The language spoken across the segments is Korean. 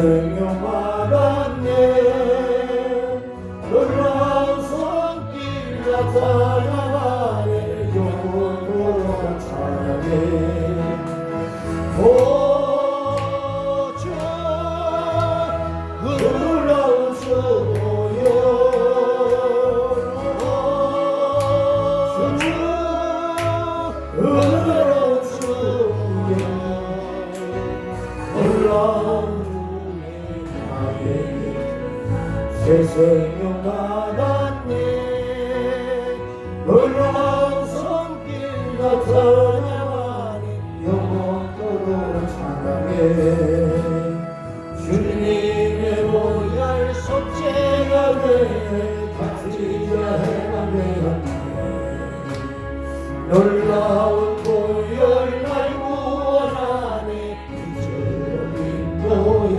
세상에 말았네. 놀라운 손길 나타나네. 영원으로 찬양해. 오주 그 놀라운 주여, 그 놀라운 주여, 놀라운 세상에 많았네. 놀라운 손길 나타나니 영원토록 찬양해. 주님의 보혈 속죄가 돼 다스리자 행함에 놀라운 보혈 날 구원하네. 이제로 인도해.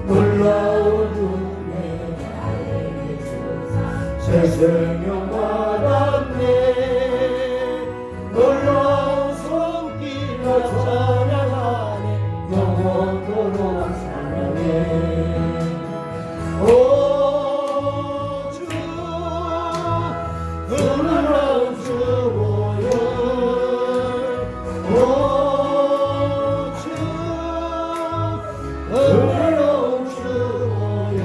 놀라운 은혜 나에게 주사 세상에 말았네. 놀라운 손길 나타나네. 영원토록 찬양해. 오주 그 놀라운 주여, 오주 그 놀라운 주여,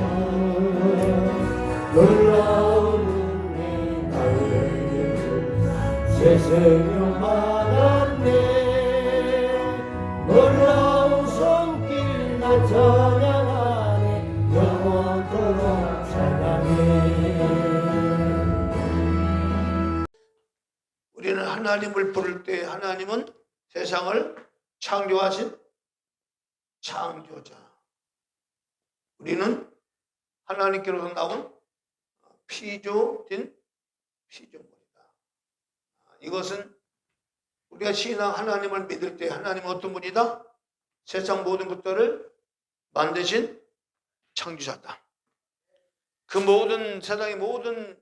놀라운 은혜 나에게 세상에 많았네. 놀라운 손길 나 찬양하네. 영원토록 찬양해. 우리는 하나님을 부를 때 하나님은 세상을 창조하신 창조자. 우리는 하나님께로서 나온 피조된 피조물이다. 이것은 우리가 신앙 하나님을 믿을 때 하나님은 어떤 분이다? 세상 모든 것들을 만드신 창조자다. 그 모든 세상의 모든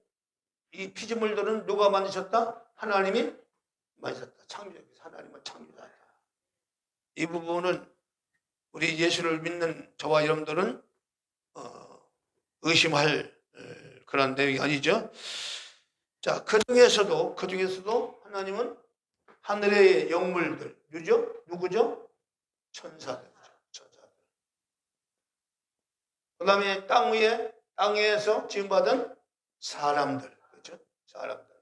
이 피조물들은 누가 만드셨다? 하나님이 만드셨다. 창조자께서 하나님은 창조자다. 이 부분은 우리 예수를 믿는 저와 여러분들은 의심할 그런 내용이 아니죠. 자, 그 중에서도 하나님은 하늘의 영물들, 누구죠? 천사들이죠. 천사들. 그 다음에 땅에서 지음받은 사람들, 그렇죠? 사람들.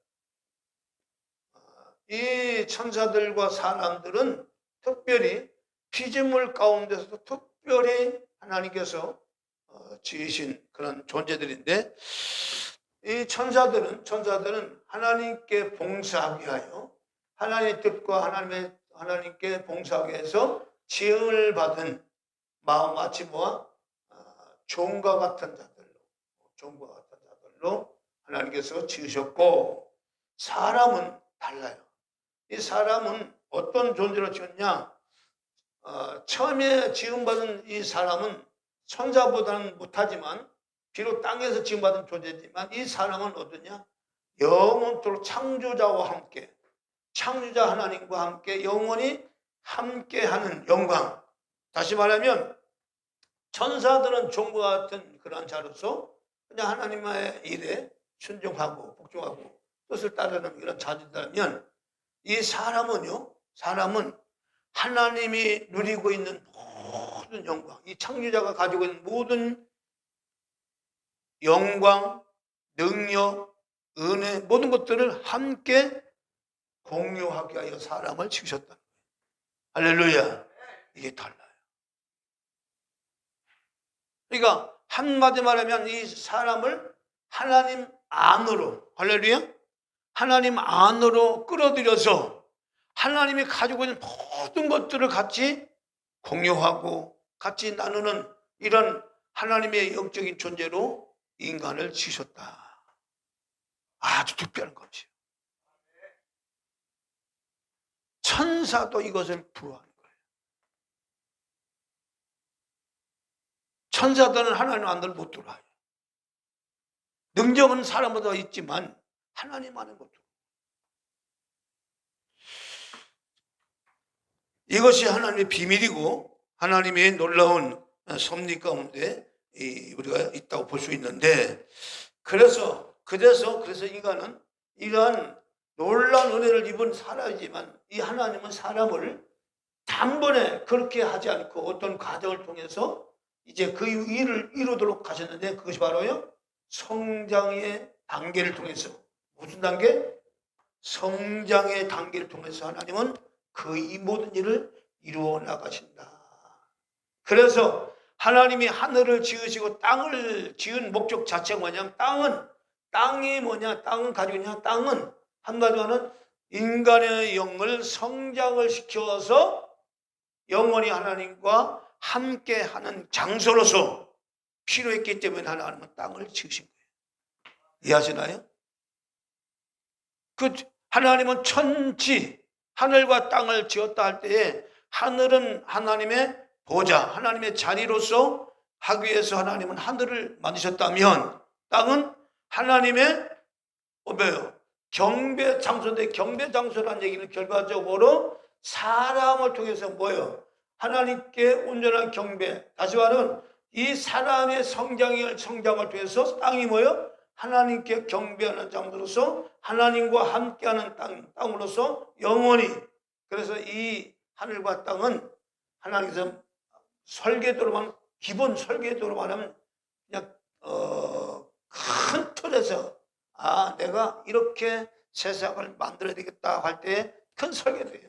이 천사들과 사람들은 특별히 피조물 가운데서도 특별히 하나님께서 지으신 그런 존재들인데, 이 천사들은 하나님께 봉사하게 하여 하나님의 뜻과 하나님께 봉사하게 해서 지음을 받은 마음 마치 뭐와 종과 같은 자들로 하나님께서 지으셨고, 사람은 달라요. 이 사람은 어떤 존재로 지었냐? 처음에 지음받은 이 사람은 천사보다는 못하지만, 비록 땅에서 지음받은 존재지만 이 사람은 어떠냐? 영원토록 창조자와 함께, 창조자 하나님과 함께 영원히 함께하는 영광. 다시 말하면 천사들은 종과 같은 그러한 자로서 그냥 하나님의 일에 순종하고 복종하고 뜻을 따르는 이런 자들이라면, 이 사람은 하나님이 누리고 있는 모든 영광, 이 창조자가 가지고 있는 모든 영광, 능력, 은혜, 모든 것들을 함께 공유하게 하여 사람을 지으셨다는 거예요. 할렐루야. 이게 달라요. 그러니까 한마디 말하면 이 사람을 하나님 안으로, 할렐루야, 하나님 안으로 끌어들여서 하나님이 가지고 있는 모든 것들을 같이 공유하고 같이 나누는 이런 하나님의 영적인 존재로 인간을 지으셨다. 아주 특별한 것이에요. 천사도 이것을 부러워하는 거예요. 천사들은 하나님 안을 못 들어와요. 능력은 사람마다 있지만 하나님 안에 못 들어와요. 이것이 하나님의 비밀이고 하나님의 놀라운 섭리 가운데 우리가 있다고 볼 수 있는데, 그래서 인간은 이러한 놀라운 은혜를 입은 사람이지만 이 하나님은 사람을 단번에 그렇게 하지 않고 어떤 과정을 통해서 이제 그 일을 이루도록 하셨는데, 그것이 바로요 성장의 단계를 통해서. 무슨 단계? 성장의 단계를 통해서 하나님은 그 이 모든 일을 이루어 나가신다. 그래서 하나님이 하늘을 지으시고 땅을 지은 목적 자체가 뭐냐면, 땅이 뭐냐, 땅은 가지고 있냐, 땅은 한마디로는 인간의 영을 성장을 시켜서 영원히 하나님과 함께하는 장소로서 필요했기 때문에 하나님은 땅을 지으신 거예요. 이해하시나요? 그 하나님은 천지, 하늘과 땅을 지었다 할 때에 하늘은 하나님의 보좌, 하나님의 자리로서 하기 위해서 하나님은 하늘을 만드셨다면, 땅은 하나님의 뭐예요? 경배 장소인데, 경배 장소라는 얘기는 결과적으로 사람을 통해서 뭐예요? 하나님께 온전한 경배. 다시 말하면 이 사람의 성장을 통해서 땅이 뭐예요? 하나님께 경배하는 장소로서 하나님과 함께하는 땅으로서 영원히. 그래서 이 하늘과 땅은 하나님께서 설계도로만, 기본 설계도로만 하면 그냥 큰 틀에서 내가 이렇게 세상을 만들어야 되겠다 할 때 큰 설계도예요.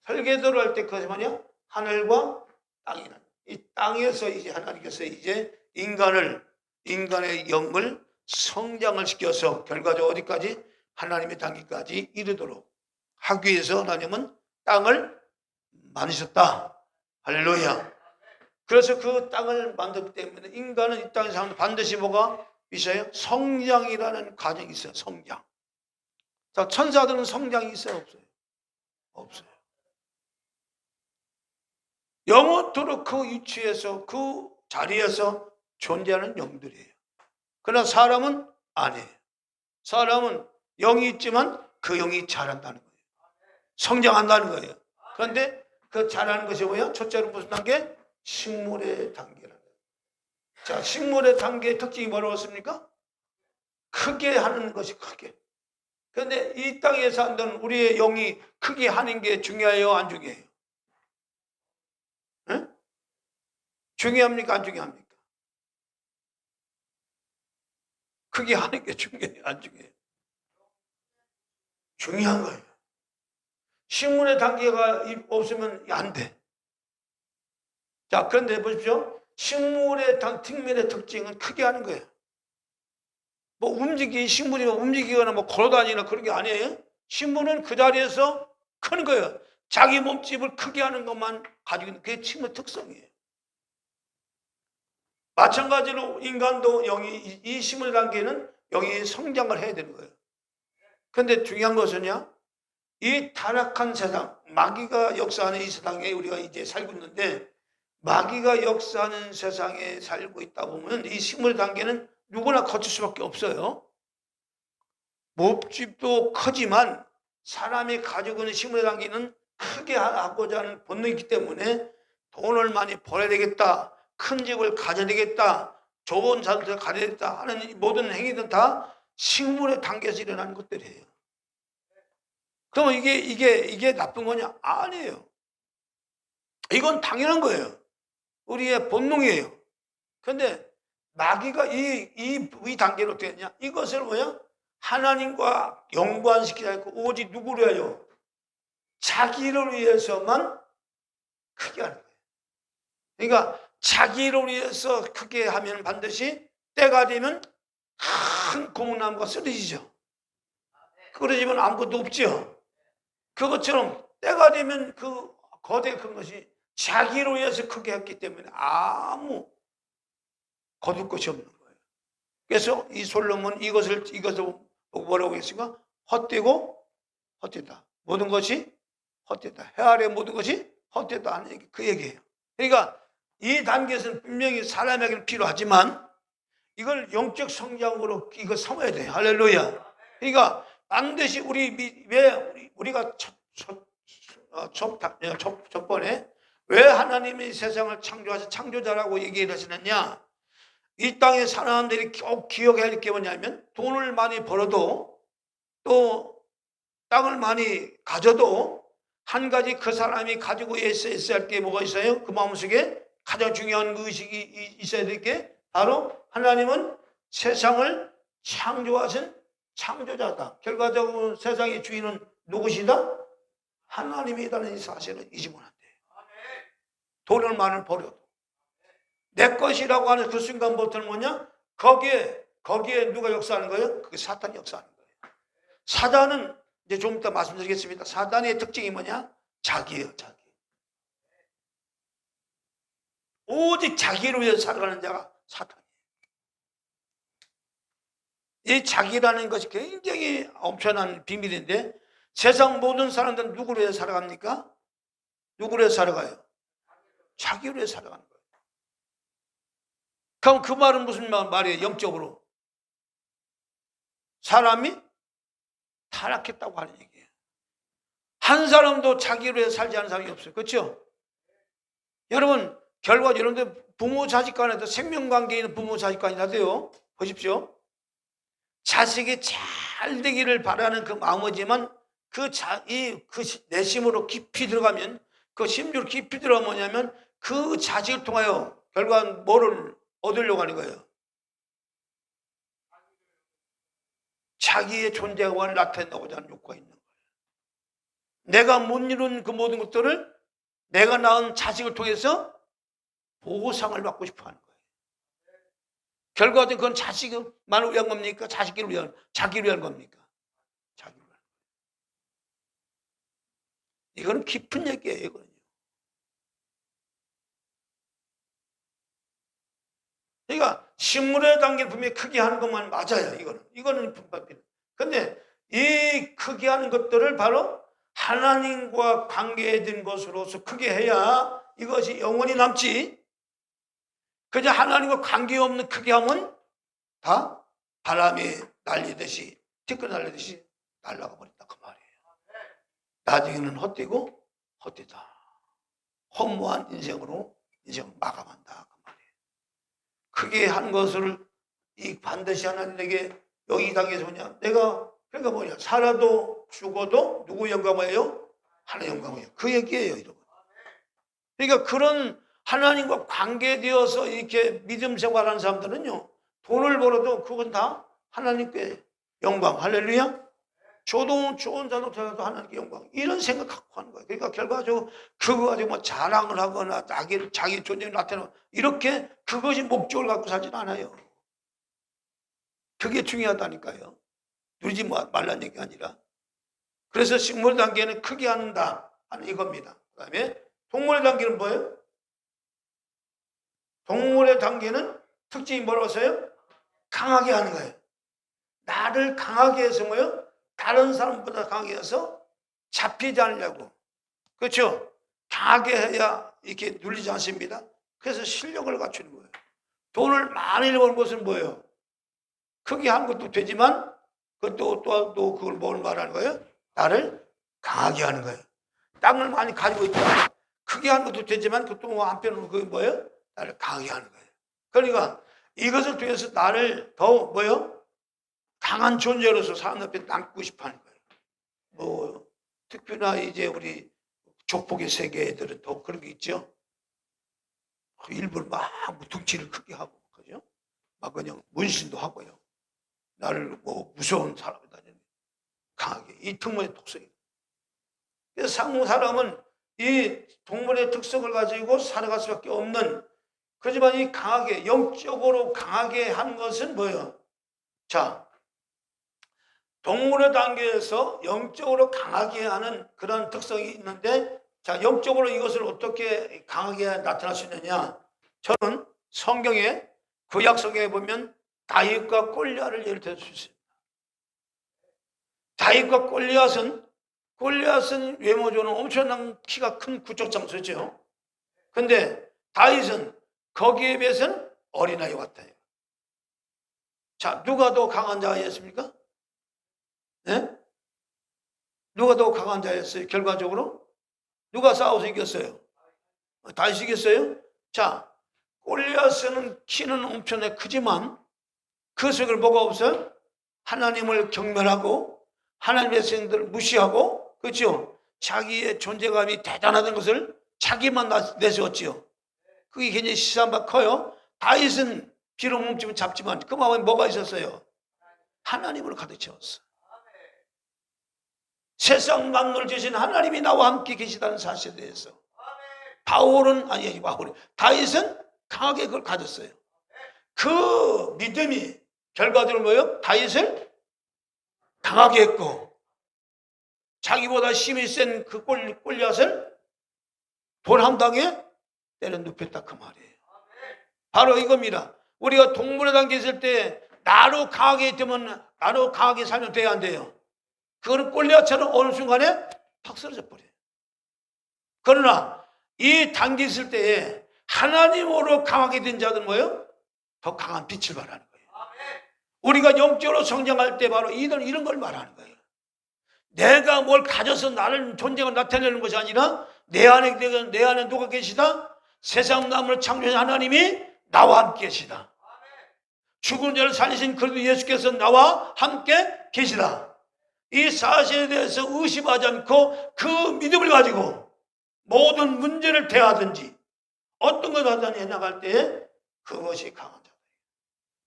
설계도를 할 때 그것이 뭐냐? 하늘과 땅이란, 이 땅에서 이제 하나님께서 이제 인간의 영을 성장을 시켜서 결과적으로 어디까지? 하나님의 단계까지 이르도록 하기 위해서 하나님은 땅을 만드셨다. 할렐루야. 그래서 그 땅을 만들기 때문에 인간은 이 땅에 사는 반드시 뭐가 있어요? 성장이라는 과정이 있어요. 성장. 자, 천사들은 성장이 있어요? 없어요? 없어요. 영원토록 그 위치에서, 그 자리에서 존재하는 영들이에요. 그러나 사람은 아니에요. 사람은 영이 있지만 그 영이 자란다는 거예요. 성장한다는 거예요. 그런데 그 자라는 것이 뭐야? 첫째로 무슨 단계? 식물의 단계라는 거예요. 자, 식물의 단계의 특징이 뭐라고 크게 하는 것이 크게. 그런데 이 땅에 사는 우리의 영이 크게 하는 게 중요해요? 안 중요해요? 응? 중요합니까? 안 중요합니까? 크게 하는 게 중요해요? 안 중요해요? 중요한 거예요. 식물의 단계가 없으면 안 돼. 자, 그런데 보십시오. 식물의 특징은 크게 하는 거예요. 식물이 움직이거나 걸어다니거나 그런 게 아니에요. 식물은 그 자리에서 크는 거예요. 자기 몸집을 크게 하는 것만 가지고 있는 그게 식물 특성이에요. 마찬가지로 인간도 이 식물 단계는 영이 성장을 해야 되는 거예요. 그런데 중요한 것은요, 이 타락한 세상, 마귀가 역사하는 이 세상에 우리가 이제 살고 있는데, 마귀가 역사하는 세상에 살고 있다 보면 이 식물 단계는 누구나 거칠 수밖에 없어요. 몸집도 크지만 사람이 가지고 있는 식물의 단계는 크게 하고자 하는 본능이기 때문에 돈을 많이 벌어야 되겠다, 큰 집을 가져야 되겠다, 좋은 자리를 가져야 되겠다 하는 모든 행위들은 다 식물의 단계에서 일어나는 것들이에요. 그러면 이게 나쁜 거냐? 아니에요. 이건 당연한 거예요. 우리의 본능이에요. 그런데 마귀가 이 단계로 어떻게 했냐? 이것을 뭐야? 하나님과 연관시키지 않고 오직 누구를 해요? 자기를 위해서만 크게 하는 거예요. 그러니까 자기를 위해서 크게 하면 반드시 때가 되면 큰 고목나무가 쓰러지죠. 그러지면 아무것도 없죠. 그것처럼 때가 되면 그 거대 큰 것이 자기를 위해서 크게 했기 때문에 아무 거둘 것이 없는 거예요. 그래서 이 솔로몬 이것을 뭐라고 했습니까? 헛되고 헛되다. 모든 것이 헛되다. 해 아래 모든 것이 헛되다 하는 얘기, 그 얘기예요. 그러니까 이 단계에서는 분명히 사람에게는 필요하지만 이걸 영적 성장으로 이거 삼아야 돼요. 할렐루야. 그러니까 반드시 우리가 저번에 왜 하나님이 세상을 창조하신 창조자라고 얘기를 하시느냐? 이 땅의 사람들이 꼭 기억해야 할 게 뭐냐면 돈을 많이 벌어도 또 땅을 많이 가져도 한 가지 그 사람이 가지고 있어야 할 게 뭐가 있어요? 그 마음속에 가장 중요한 그 의식이 있어야 될 게 바로 하나님은 세상을 창조하신 창조자다. 결과적으로 세상의 주인은 누구시다? 하나님이라는 이 사실을 잊으면 안 돼요. 돈을 많이 벌어도 내 것이라고 하는 그 순간부터는 뭐냐? 거기에 누가 역사하는 거예요? 그게 사탄이 역사하는 거예요. 사단은 이제 좀 이따 말씀드리겠습니다. 사단의 특징이 뭐냐? 자기예요, 자기. 오직 자기를 위해서 살아가는 자가 사탄이에요. 이 자기라는 것이 굉장히 엄청난 비밀인데 세상 모든 사람들은 누구를 위해서 살아갑니까? 누구를 위해서 살아가요? 자기를 위해서 살아가는 거예요. 그럼 그 말은 무슨 말이에요? 영적으로 사람이 타락했다고 하는 얘기예요. 한 사람도 자기를 위해서 살지 않은 사람이 없어요. 그렇죠? 여러분 결과 여러분들 부모 자식 간에도 생명관계에 있는 부모 자식 간이나 돼요. 보십시오. 자식이 잘 되기를 바라는 그 마음이지만 그 내심으로 깊이 들어가면 그 심주로 깊이 들어가면 뭐냐면 그 자식을 통하여 결과 뭐를 얻으려고 하는 거예요? 자기의 존재감을 나타내고자 하는 욕구가 있는 거예요. 내가 못 이룬 그 모든 것들을 내가 낳은 자식을 통해서 보상을 받고 싶어 하는 거예요. 결과적으로 그건 자식만을 위한 겁니까? 자기를 위한 겁니까? 자기를 위한 거예요. 이거는 깊은 얘기예요. 이거는요. 그러니까 식물의 단계를 분명히 크게 하는 것만 맞아요. 이거는 분법이에요. 근데 이 크게 하는 것들을 바로 하나님과 관계된 것으로서 크게 해야 이것이 영원히 남지. 그냥 하나님과 관계없는 크게 하면 다 바람이 날리듯이 티끌 날리듯이 날아가 버린다 그 말이에요. 나중에는 헛되고 헛되다. 허무한 인생으로 인생을 마감한다 그 말이에요. 크게 한 것을 반드시 하나님에게 여기 당에서 뭐냐? 내가 그러니까 뭐냐? 살아도 죽어도 누구 영광이에요? 하나님 영광이에요. 그 얘기예요, 여러분. 그러니까 그런 하나님과 관계되어서 이렇게 믿음 생활하는 사람들은요, 돈을 벌어도 그건 다 하나님께 영광, 할렐루야. 저도 좋은 자동차도 하나님께 영광, 이런 생각 갖고 하는 거예요. 그러니까 결과적으로 그거 가지고 뭐 자랑을 하거나 자기 존재를 나타내고 이렇게 그것이 목적을 갖고 살지는 않아요. 그게 중요하다니까요. 누리지 말라는 얘기가 아니라. 그래서 식물 단계는 크게 한다 하는 이겁니다. 그 다음에 동물의 단계는 뭐예요? 동물의 단계는 특징이 뭐라고 써요? 강하게 하는 거예요. 나를 강하게 해서 뭐예요? 다른 사람보다 강하게 해서 잡히지 않으려고. 그렇죠? 강하게 해야 이렇게 눌리지 않습니다. 그래서 실력을 갖추는 거예요. 돈을 많이 버는 것은 뭐예요? 크게 하는 것도 되지만 또 그걸 뭘 말하는 거예요? 나를 강하게 하는 거예요. 땅을 많이 가지고 있다. 크게 하는 것도 되지만 그것도 한편으로 그게 뭐예요? 나를 강하게 하는 거예요. 그러니까 이것을 통해서 나를 더 뭐예요? 강한 존재로서 사람 앞에 남고 싶어 하는 거예요. 뭐 특히나 이제 우리 족복의 세계 애들은 더 그런 게 있죠. 일부러 막 둥치를 크게 하고, 그죠? 막 그냥 문신도 하고요. 나를 뭐 무서운 사람이다. 강하게. 이 동물의 특성이에요. 그래서 상무 사람은 이 동물의 특성을 가지고 살아갈 수밖에 없는, 그렇지만 이 강하게, 영적으로 강하게 한 것은 뭐예요? 자, 동물의 단계에서 영적으로 강하게 하는 그런 특성이 있는데, 자, 영적으로 이것을 어떻게 강하게 나타날 수 있느냐? 저는 성경에, 구약 성경에 보면 다윗과 골리앗을 예를 들 수 있습니다. 다윗과 골리앗은 외모적으로 엄청난 키가 큰 구척장수죠. 근데 다윗은 거기에 비해서는 어린아이 같아요. 자, 누가 더 강한 자였습니까? 네? 누가 더 강한 자였어요? 결과적으로 누가 싸워서 이겼어요? 다 아시겠어요? 자, 골리앗은 키는 엄청나게 크지만 그 속에 뭐가 없어요? 하나님을 경멸하고 하나님의 백성들을 무시하고, 그렇죠? 자기의 존재감이 대단하다는 것을 자기만 내세웠지요. 그게 굉장히 시사한 바 커요. 다윗은 비록 몸집은 작지만 그 마음에 뭐가 있었어요? 하나님으로 가득 채웠어. 세상 만물을 지으신 하나님이 나와 함께 계시다는 사실에 대해서 다윗은 강하게 그걸 가졌어요. 그 믿음이 결과적으로 뭐예요? 다윗을 강하게 했고, 자기보다 힘이 센 그 골리앗을 돌 한 방에 때려 눕혔다, 그 말이에요. 바로 이겁니다. 우리가 동물의 단계에 있을 때 나로 강하게 되면 나로 강하게 살면 돼야 안 돼요. 그거는 골리앗처럼 어느 순간에 팍 쓰러져 버려요. 그러나 이 단계에 있을 때에 하나님으로 강하게 된 자들은 뭐예요? 더 강한 빛을 말하는 거예요. 우리가 영적으로 성장할 때 바로 이런 걸 말하는 거예요. 내가 뭘 가져서 나를 존재감을 나타내는 것이 아니라 내 안에 누가 계시다? 세상 만물을 창조하신 하나님이 나와 함께 계시다. 죽은 자를 살리신 그리스도 예수께서 나와 함께 계시다. 이 사실에 대해서 의심하지 않고 그 믿음을 가지고 모든 문제를 대하든지 어떤 것 하든지 해나갈 때 그것이 강한 자다.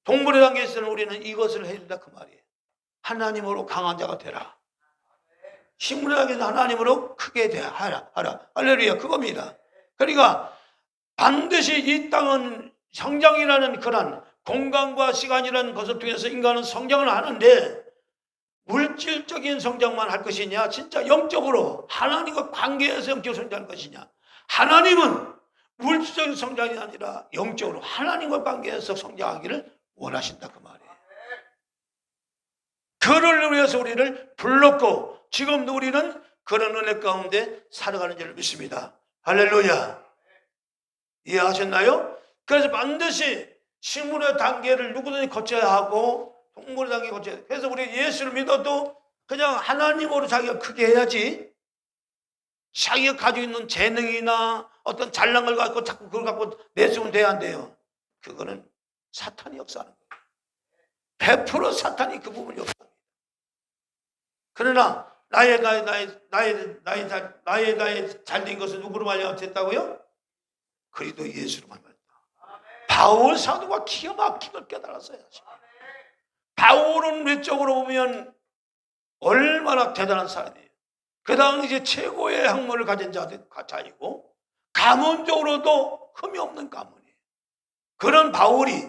동물의 단계에서는 우리는 이것을 해야 된다, 그 말이에요. 하나님으로 강한 자가 되라. 식물의 단계에서 하나님으로 크게 하라. 할렐루야, 그겁니다. 그러니까 반드시 이 땅은 성장이라는 그런 공간과 시간이라는 것을 통해서 인간은 성장을 하는데, 물질적인 성장만 할 것이냐, 진짜 영적으로 하나님과 관계에서 영적으로 성장할 것이냐. 하나님은 물질적인 성장이 아니라 영적으로 하나님과 관계에서 성장하기를 원하신다, 그 말이에요. 그를 위해서 우리를 불렀고 지금도 우리는 그런 은혜 가운데 살아가는 줄 믿습니다. 할렐루야. 이해하셨나요? 그래서 반드시 식물의 단계를 누구든지 거쳐야 하고 동물의 단계 거쳐야 돼. 그래서 우리 예수를 믿어도 그냥 하나님으로 자기가 크게 해야지, 자기가 가지고 있는 재능이나 어떤 잘난 걸 갖고 자꾸 그걸 갖고 내세우면 돼야 안 돼요. 그거는 사탄이 역사하는 거예요. 100% 사탄이 그 부분이 역사합니다. 그러나 나의 잘된 것은 누구로 말미암아 됐다고요? 그리스도 예수로 말미암아. 바울 사도가 기가 막히게 깨달았어요. 바울은 외적으로 보면 얼마나 대단한 사람이에요. 그 당시 최고의 학문을 가진 자이고 가문적으로도 흠이 없는 가문이에요. 그런 바울이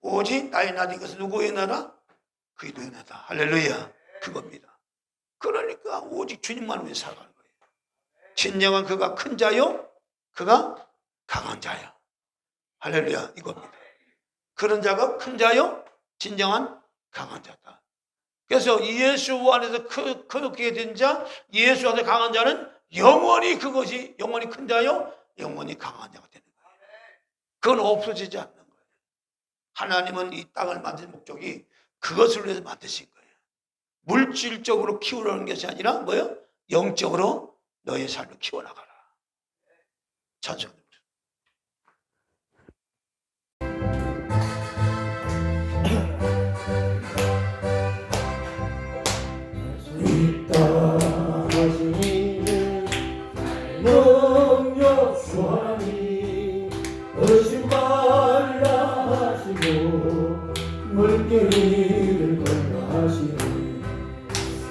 오직 나의 나된 것은 누구의 나라? 그리스도의 나다. 할렐루야. 그겁니다. 그러니까 오직 주님만 위해 살아가는 거예요. 진정한 그가 큰 자요, 그가 강한 자야. 할렐루야, 이겁니다. 그런 자가 큰 자요, 진정한 강한 자다. 그래서 예수 안에서 크게 된 자, 예수 안에서 강한 자는 영원히 그것이 영원히 큰 자요, 영원히 강한 자가 되는 거예요. 그건 없어지지 않는 거예요. 하나님은 이 땅을 만든 목적이 그것을 위해서 만드신 거예요. 물질적으로 키우려는 것이 아니라 뭐예요? 영적으로 너의 삶을 키워나가라. 찬송합니다. 이 땅 하시는 능력 수하니 의심 말라 하시고 물결을 건너 하시니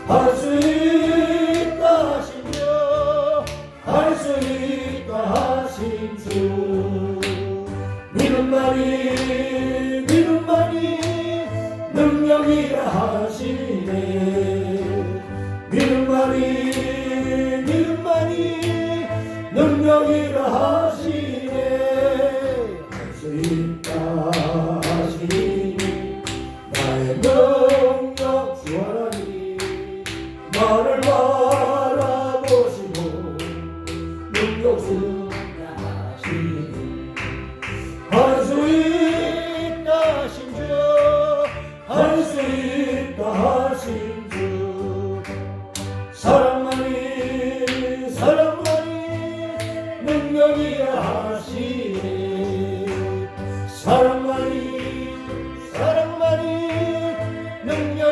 할 수 있다 하시며 할 수 있다 하시니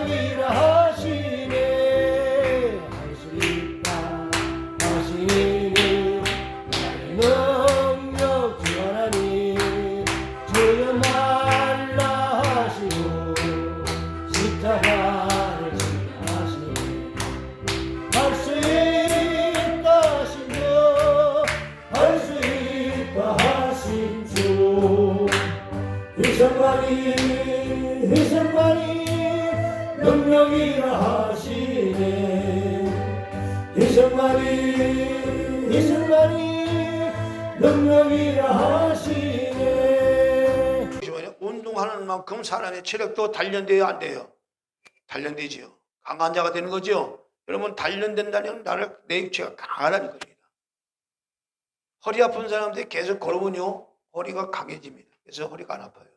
능력이라 하시네. 할 수 있다 하시니 나의 능력 주 하나님 주여 말라 하시고 십자가를 지라 하시니 할 수 있다 하신 주 할 수 있다 하신 주 이생만이 능력이라 하시네. 이생만이 능력이라 하시네. 운동하는 만큼 사람의 체력도 단련돼야 안 돼요. 단련되지요. 강한 자가 되는 거죠. 여러분, 단련된다는 나를 내 육체가 강하다는 겁니다. 허리 아픈 사람들이 계속 걸으면요 허리가 강해집니다. 그래서 허리가 안 아파요.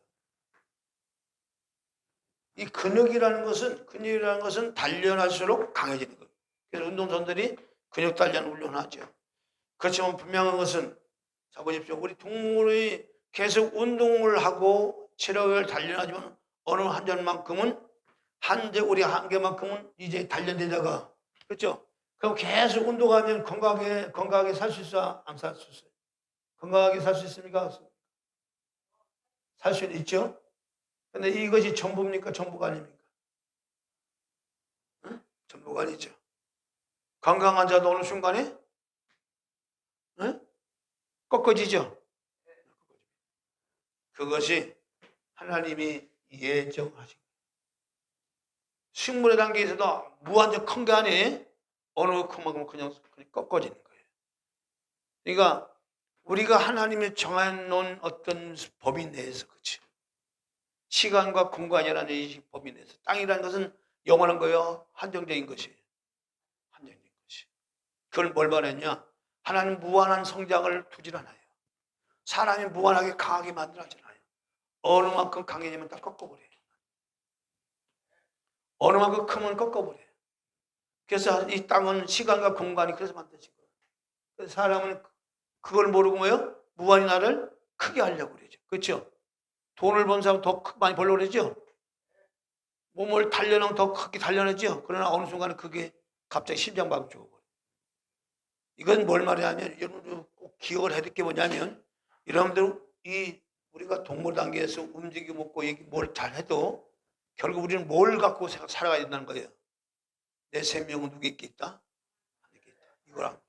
이 근육이라는 것은 단련할수록 강해지는 거예요. 그래서 운동선들이 근육 단련 훈련하죠. 그렇지만 분명한 것은, 자 보십시오. 우리 동물이 계속 운동을 하고 체력을 단련하지만 어느 우리 한계만큼은 이제 단련되다가, 그렇죠? 그럼 계속 운동하면 건강하게 살 수 있어? 안 살 수 있어요? 건강하게 살 수 있습니까? 살 수 있죠? 근데 이것이 전부입니까? 전부가 아닙니까? 응? 전부가 아니죠. 건강한 자도 어느 순간에 응? 꺾어지죠. 그것이 하나님이 예정하신 거예요. 식물의 단계에서도 무한정 큰 게 아니에요. 어느 그만큼 그냥 꺾어지는 거예요. 그러니까 우리가 하나님이 정해놓은 어떤 법인 내에서, 그렇지? 시간과 공간이라는 이 법인 내에서, 땅이라는 것은 영원한 거예요. 한정적인 것이에요. 한정적인 것이. 그걸 뭘 말했냐? 하나님 무한한 성장을 두질 않아요. 사람이 무한하게 강하게 만들어지지 않아요. 어느 만큼 강해지면 다 꺾어버려요. 어느 만큼 크면 꺾어버려요. 그래서 이 땅은 시간과 공간이 그래서 만들어진 거예요. 그래서 사람은 그걸 모르고 뭐예요? 무한히 나를 크게 하려고 그러죠. 그렇죠? 돈을 번 사람 더 많이 벌려고 그러죠? 몸을 단련하면 더 크게 단련하죠? 그러나 어느 순간에 그게 갑자기 심장마비 죽어버려요. 이건 뭘 말하냐면, 여러분 꼭 기억을 해야 될 게 뭐냐면, 여러분들 우리가 동물 단계에서 움직이고 먹고 뭘 잘해도 결국 우리는 뭘 갖고 살아가야 된다는 거예요. 내 생명은 누구에게 있다? 하나님께 있다. 이걸 아세요.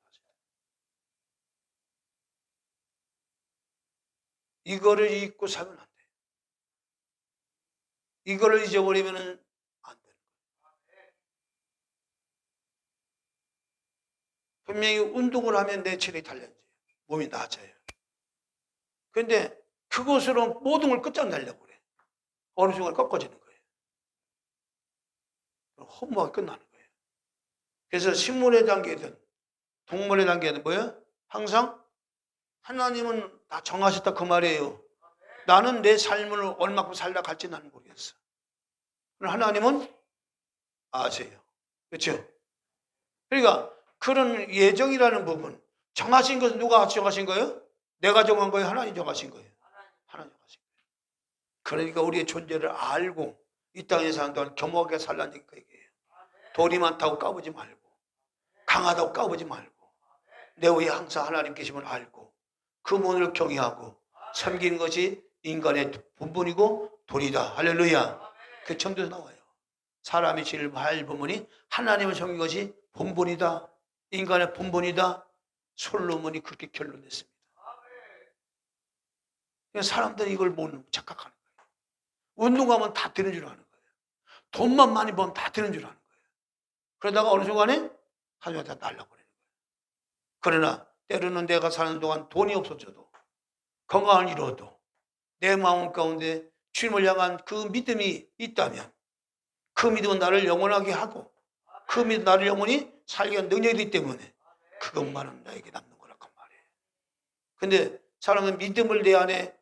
이거를 잊고 살면 안 돼요. 이거를 잊어버리면 안 되는 거예요. 분명히 운동을 하면 내 체력이 단련돼요. 몸이 나아져요. 그런데 그것으로 모든 걸 끝장내려고 그래. 어느 순간 꺾어지는 거예요. 허무하게 끝나는 거예요. 그래서 식물의 단계든 동물의 단계든 뭐예요? 항상 하나님은 다 정하셨다 그 말이에요. 나는 내 삶을 얼마큼 살다 갈지 나는 모르겠어. 하나님은 아세요. 그렇죠? 그러니까 그런 예정이라는 부분, 정하신 것은 누가 정하신 거예요? 내가 정한 거예요? 하나님 정하신 거예요? 하나님 정하신 거예요. 그러니까 우리의 존재를 알고 이 땅에 사는 동안 겸허하게 살라는 얘기예요. 돌이 많다고 까부지 말고, 강하다고 까부지 말고, 내 위에 항상 하나님 계심을 알고 그 분을 경외하고 섬기는 것이 인간의 본분이고 도리다. 할렐루야. 그 청도에서 나와요. 사람이 제일 부분이 하나님을 섬기는 것이 본분이다. 인간의 본분이다. 솔로몬이 그렇게 결론냈습니다. 사람들이 이걸 못 착각하는 거예요. 운동하면 다 되는 줄 아는 거예요. 돈만 많이 벌면 다 되는 줄 아는 거예요. 그러다가 어느 순간에 하나님이 다 날라버리는 거예요. 그러나 때로는 내가 사는 동안 돈이 없어져도, 건강을 잃어도 내 마음 가운데 주님을 향한 그 믿음이 있다면 그 믿음은 나를 영원하게 하고 그 믿음은 나를 영원히 살게 하는 능력이기 때문에 그것만은 나에게 남는 거라고 말이에요. 근데 사람은 믿음을 내 안에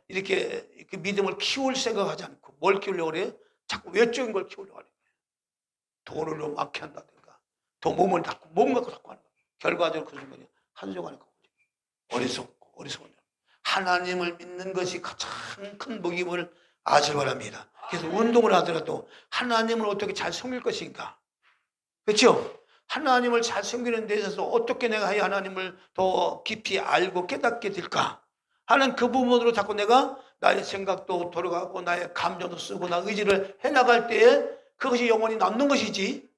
이렇게 그 믿음을 키울 생각하지 않고 뭘 키우려고 그래요? 자꾸 외적인 걸 키우려고 하는 거예요. 돈을 너무 많게 한다든가, 더 몸을 닦고, 몸 갖고 자꾸 하는 거예요. 결과적으로 그 순간에 한순간에 어리석고. 하나님을 믿는 것이 가장 큰 먹임을 아시기 바랍니다. 그래서 운동을 하더라도 하나님을 어떻게 잘 섬길 것인가, 그렇죠? 하나님을 잘 섬기는 데 있어서 어떻게 내가 하나님을 더 깊이 알고 깨닫게 될까 하는 그 부분으로 자꾸 내가 나의 생각도 돌아가고 나의 감정도 쓰고 나 의지를 해나갈 때에 그것이 영원히 남는 것이지,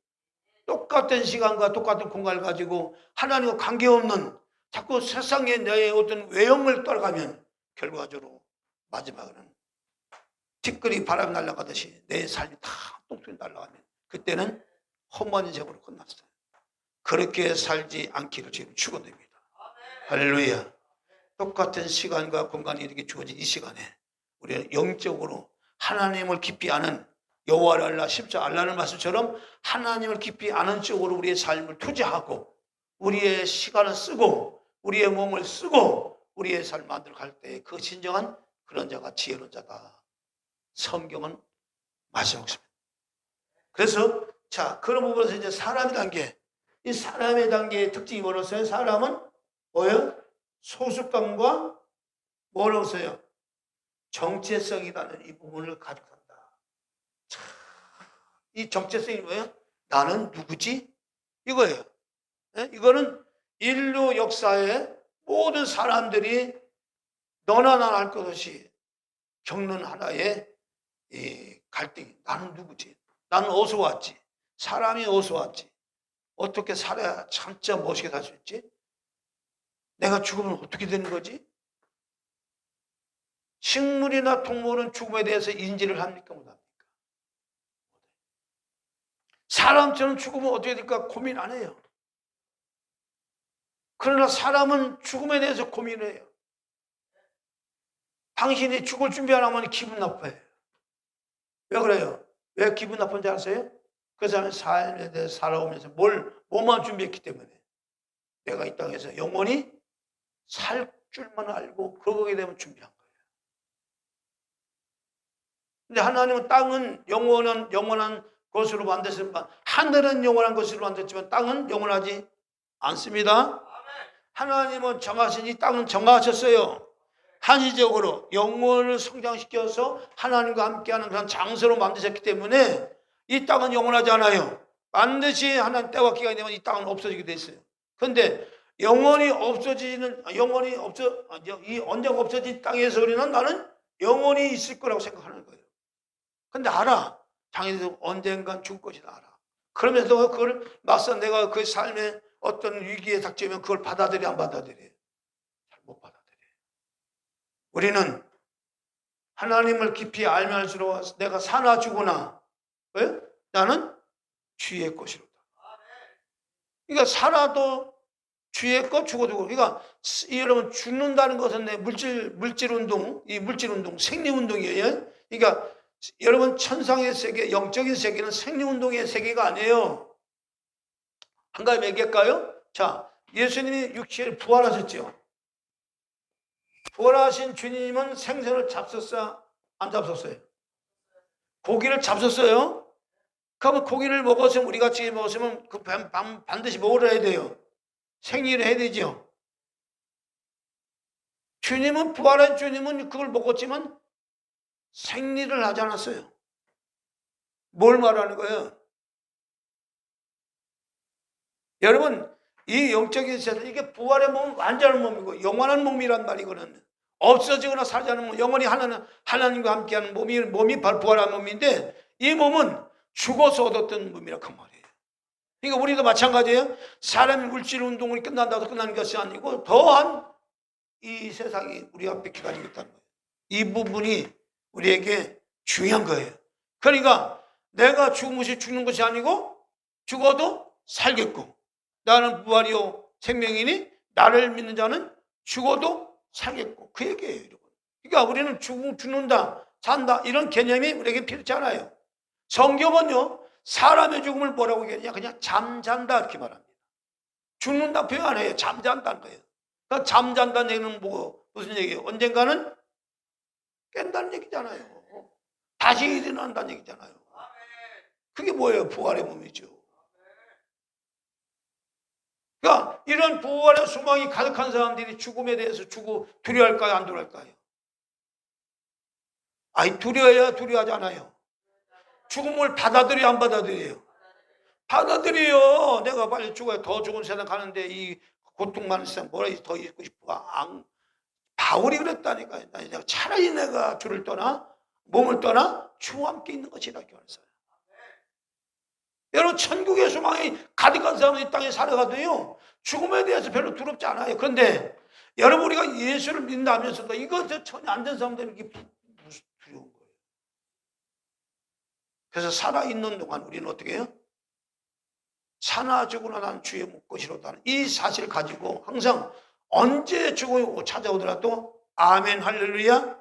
똑같은 시간과 똑같은 공간을 가지고 하나님과 관계없는 자꾸 세상에 나의 어떤 외형을 따라가면 결과적으로 마지막에는 티끌이 바람 날아가듯이 내 삶이 다 똥통이 날아가면 그때는 험한 인생으로 끝났어요. 그렇게 살지 않기를 지금 축원드립니다. 할렐루야. 똑같은 시간과 공간이 이렇게 주어진 이 시간에 우리는 영적으로 하나님을 깊이 아는, 여호와를 알라 십자 알라는 말씀처럼 하나님을 깊이 아는 쪽으로 우리의 삶을 투자하고 우리의 시간을 쓰고 우리의 몸을 쓰고 우리의 삶을 만들어 갈 때 그 진정한 그런 자가 지혜로운 자다. 성경은 말씀하고 있습니다. 그래서 자, 그런 부분에서 이제 사람의 단계, 이 사람의 단계의 특징이 뭐라고요? 사람은 뭐예요? 소속감과 뭐라고 써요? 정체성이라는 이 부분을 가지고 산다. 자, 이 정체성이 뭐예요? 나는 누구지? 이거예요. 네? 이거는 인류 역사에 모든 사람들이 너나 나나 할 것 없이 겪는 하나의 이 갈등이, 나는 누구지? 나는 어디서 왔지? 사람이 어디서 왔지? 어떻게 살아야 진짜 멋있게 살 수 있지? 내가 죽으면 어떻게 되는 거지? 식물이나 동물은 죽음에 대해서 인지를 합니까? 못합니까? 사람처럼 죽으면 어떻게 될까 고민 안 해요. 그러나 사람은 죽음에 대해서 고민해요. 당신이 죽을 준비 안 하면 기분 나빠요. 왜 그래요? 왜 기분 나쁜지 아세요? 그 사람의 삶에 대해서 살아오면서 뭐만 준비했기 때문에 내가 이 땅에서 영원히 살 줄만 알고 그러게 되면 준비한 거예요. 근데 하나님은 땅은 영원한 것으로 만드셨지만, 하늘은 영원한 것으로 만들었지만 땅은 영원하지 않습니다. 하나님은 정하신 이 땅은 정하셨어요. 한시적으로 영혼을 성장시켜서 하나님과 함께하는 그런 장소로 만드셨기 때문에 이 땅은 영원하지 않아요. 반드시 하나님 때와 기간이 되면 이 땅은 없어지게 돼 있어요. 그런데 이 언제가 없어진 땅에서 우리는 나는 영원히 있을 거라고 생각하는 거예요. 근데 알아. 당연히 언젠간 죽을 것이다 알아. 그러면서 그걸 막상 내가 그 삶에 어떤 위기에 닥치면 그걸 받아들여 안 받아들여? 잘 못 받아들여. 우리는 하나님을 깊이 알면 알수록 내가 사나 죽으나 왜? 나는 주의 것이로다. 그러니까 살아도 주의 것, 죽어도. 그러니까 여러분 죽는다는 것은 내 물질 운동, 이 물질 운동, 생리 운동이에요. 그러니까 여러분 천상의 세계, 영적인 세계는 생리 운동의 세계가 아니에요. 한 가지 얘기할까요? 자, 예수님이 육체를 부활하셨죠. 부활하신 주님은 생선을 잡섰어요? 안 잡섰어요? 고기를 잡섰어요? 그러면 고기를 먹었으면, 우리 같이 먹었으면 그 반드시 먹으러 해야 돼요. 생리를 해야 되죠. 주님은, 부활한 주님은 그걸 먹었지만 생리를 하지 않았어요. 뭘 말하는 거예요? 여러분, 이 영적인 세상, 이게 부활의 몸은 완전한 몸이고 영원한 몸이란 말이거든요. 없어지거나 살지 않은 몸, 영원히 하나님과 함께하는 몸이 바로 부활한 몸인데, 이 몸은 죽어서 얻었던 몸이라고 한 말이에요. 그러니까 우리도 마찬가지예요. 사람의 물질 운동이 끝난다고 끝나는 것이 아니고 더한 이 세상이 우리 앞에 기다리고 있다는 거예요. 이 부분이 우리에게 중요한 거예요. 그러니까 내가 죽는 것이 아니고 죽어도 살겠고, 나는 부활이요 생명이니 나를 믿는 자는 죽어도 살겠고, 그 얘기예요, 여러분. 그러니까 우리는 죽는다, 산다 이런 개념이 우리에게 필요치 않아요. 성경은요, 사람의 죽음을 뭐라고 얘기하냐? 그냥 잠잔다 이렇게 말합니다. 죽는다 표현 안 해요. 잠잔다는 거예요. 그러니까 잠잔다는 얘기는 무슨 얘기예요? 언젠가는 깬다는 얘기잖아요. 다시 일어난다는 얘기잖아요. 그게 뭐예요? 부활의 몸이죠. 그러니까 이런 부활의 소망이 가득한 사람들이 죽음에 대해서 두려워할까요? 안 두려워할까요? 아니, 두려워야 두려워하지 않아요. 죽음을 받아들여야 안 받아들여요? 받아들여요. 내가 빨리 죽어야 더 좋은 세상 가는데 이 고통 많은 세상 뭐라 더 있고 싶어. 바울이 그랬다니까요. 내가 차라리 내가 주를 떠나 몸을 떠나 주와 함께 있는 것이라 교환했어요. 여러분, 천국의 소망이 가득한 사람은 이 땅에 살아가도요, 죽음에 대해서 별로 두렵지 않아요. 그런데 여러분, 우리가 예수를 믿는다면서도 이거 전혀 안 된 사람들은 이게 무슨 두려운 거예요. 그래서 살아있는 동안 우리는 어떻게 해요? 사나 죽으나 난 주의 것이로다. 이 사실 가지고 항상 언제 죽음이 찾아오더라도 아멘 할렐루야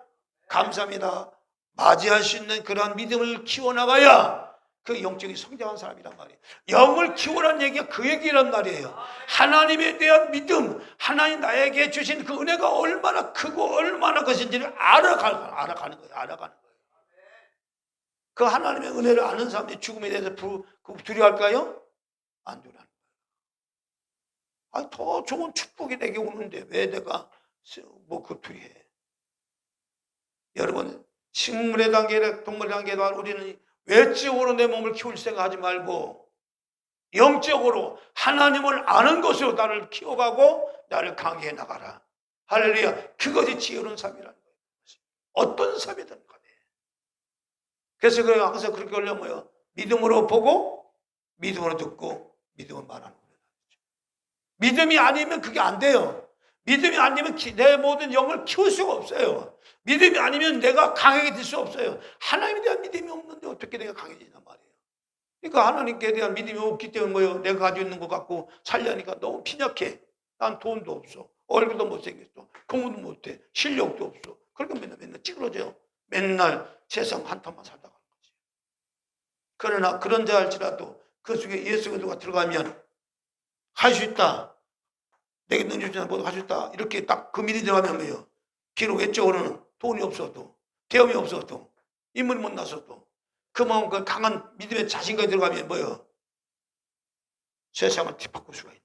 감사합니다 맞이할 수 있는 그러한 믿음을 키워나가야 그 영적인 성장한 사람이란 말이에요. 영을 키우라는 얘기가 그 얘기란 말이에요. 하나님에 대한 믿음, 하나님 나에게 주신 그 은혜가 얼마나 크고 얼마나 것인지를 알아가는 거예요. 그 하나님의 은혜를 아는 사람이 죽음에 대해서 두려워할까요? 안 두려워하는 거예요. 더 좋은 축복이 내게 오는데 왜 내가 두려워해? 여러분, 식물의 단계나 동물의 단계도 우리는 외적으로 내 몸을 키울 생각하지 말고 영적으로 하나님을 아는 것으로 나를 키워가고 나를 강해해 나가라. 할렐루야. 그것이 지혜로운 삶이라는 거예요. 어떤 삶이든 간에. 그래서 항상 그렇게 하려면 뭐예요? 믿음으로 보고 믿음으로 듣고 믿음으로 말하는 거예요. 믿음이 아니면 그게 안 돼요. 믿음이 아니면 내 모든 영을 키울 수가 없어요. 믿음이 아니면 내가 강하게 될 수 없어요. 하나님에 대한 믿음이 없는데 어떻게 내가 강해지냔 말이에요. 그러니까 하나님께 대한 믿음이 없기 때문에 뭐예요? 내가 가지고 있는 것 갖고 살려니까 너무 빈약해. 난 돈도 없어. 얼굴도 못생겼어. 공부도 못해. 실력도 없어. 그러니까 맨날 찌그러져요. 맨날 세상 한탄만 살다 가는 거지. 그러나 그런 자 할지라도 그 속에 예수 그리스도가 들어가면 할 수 있다. 내게 능력 주시는 모두 할 수 있다. 이렇게 딱 그 믿음이 들어가면 뭐예요? 비록 외적으로는 돈이 없어도 대업이 없어도 인물이 못 나서도 그 마음 그 강한 믿음의 자신감이 들어가면 뭐예요? 세상을 뒤바꿀 수가 있는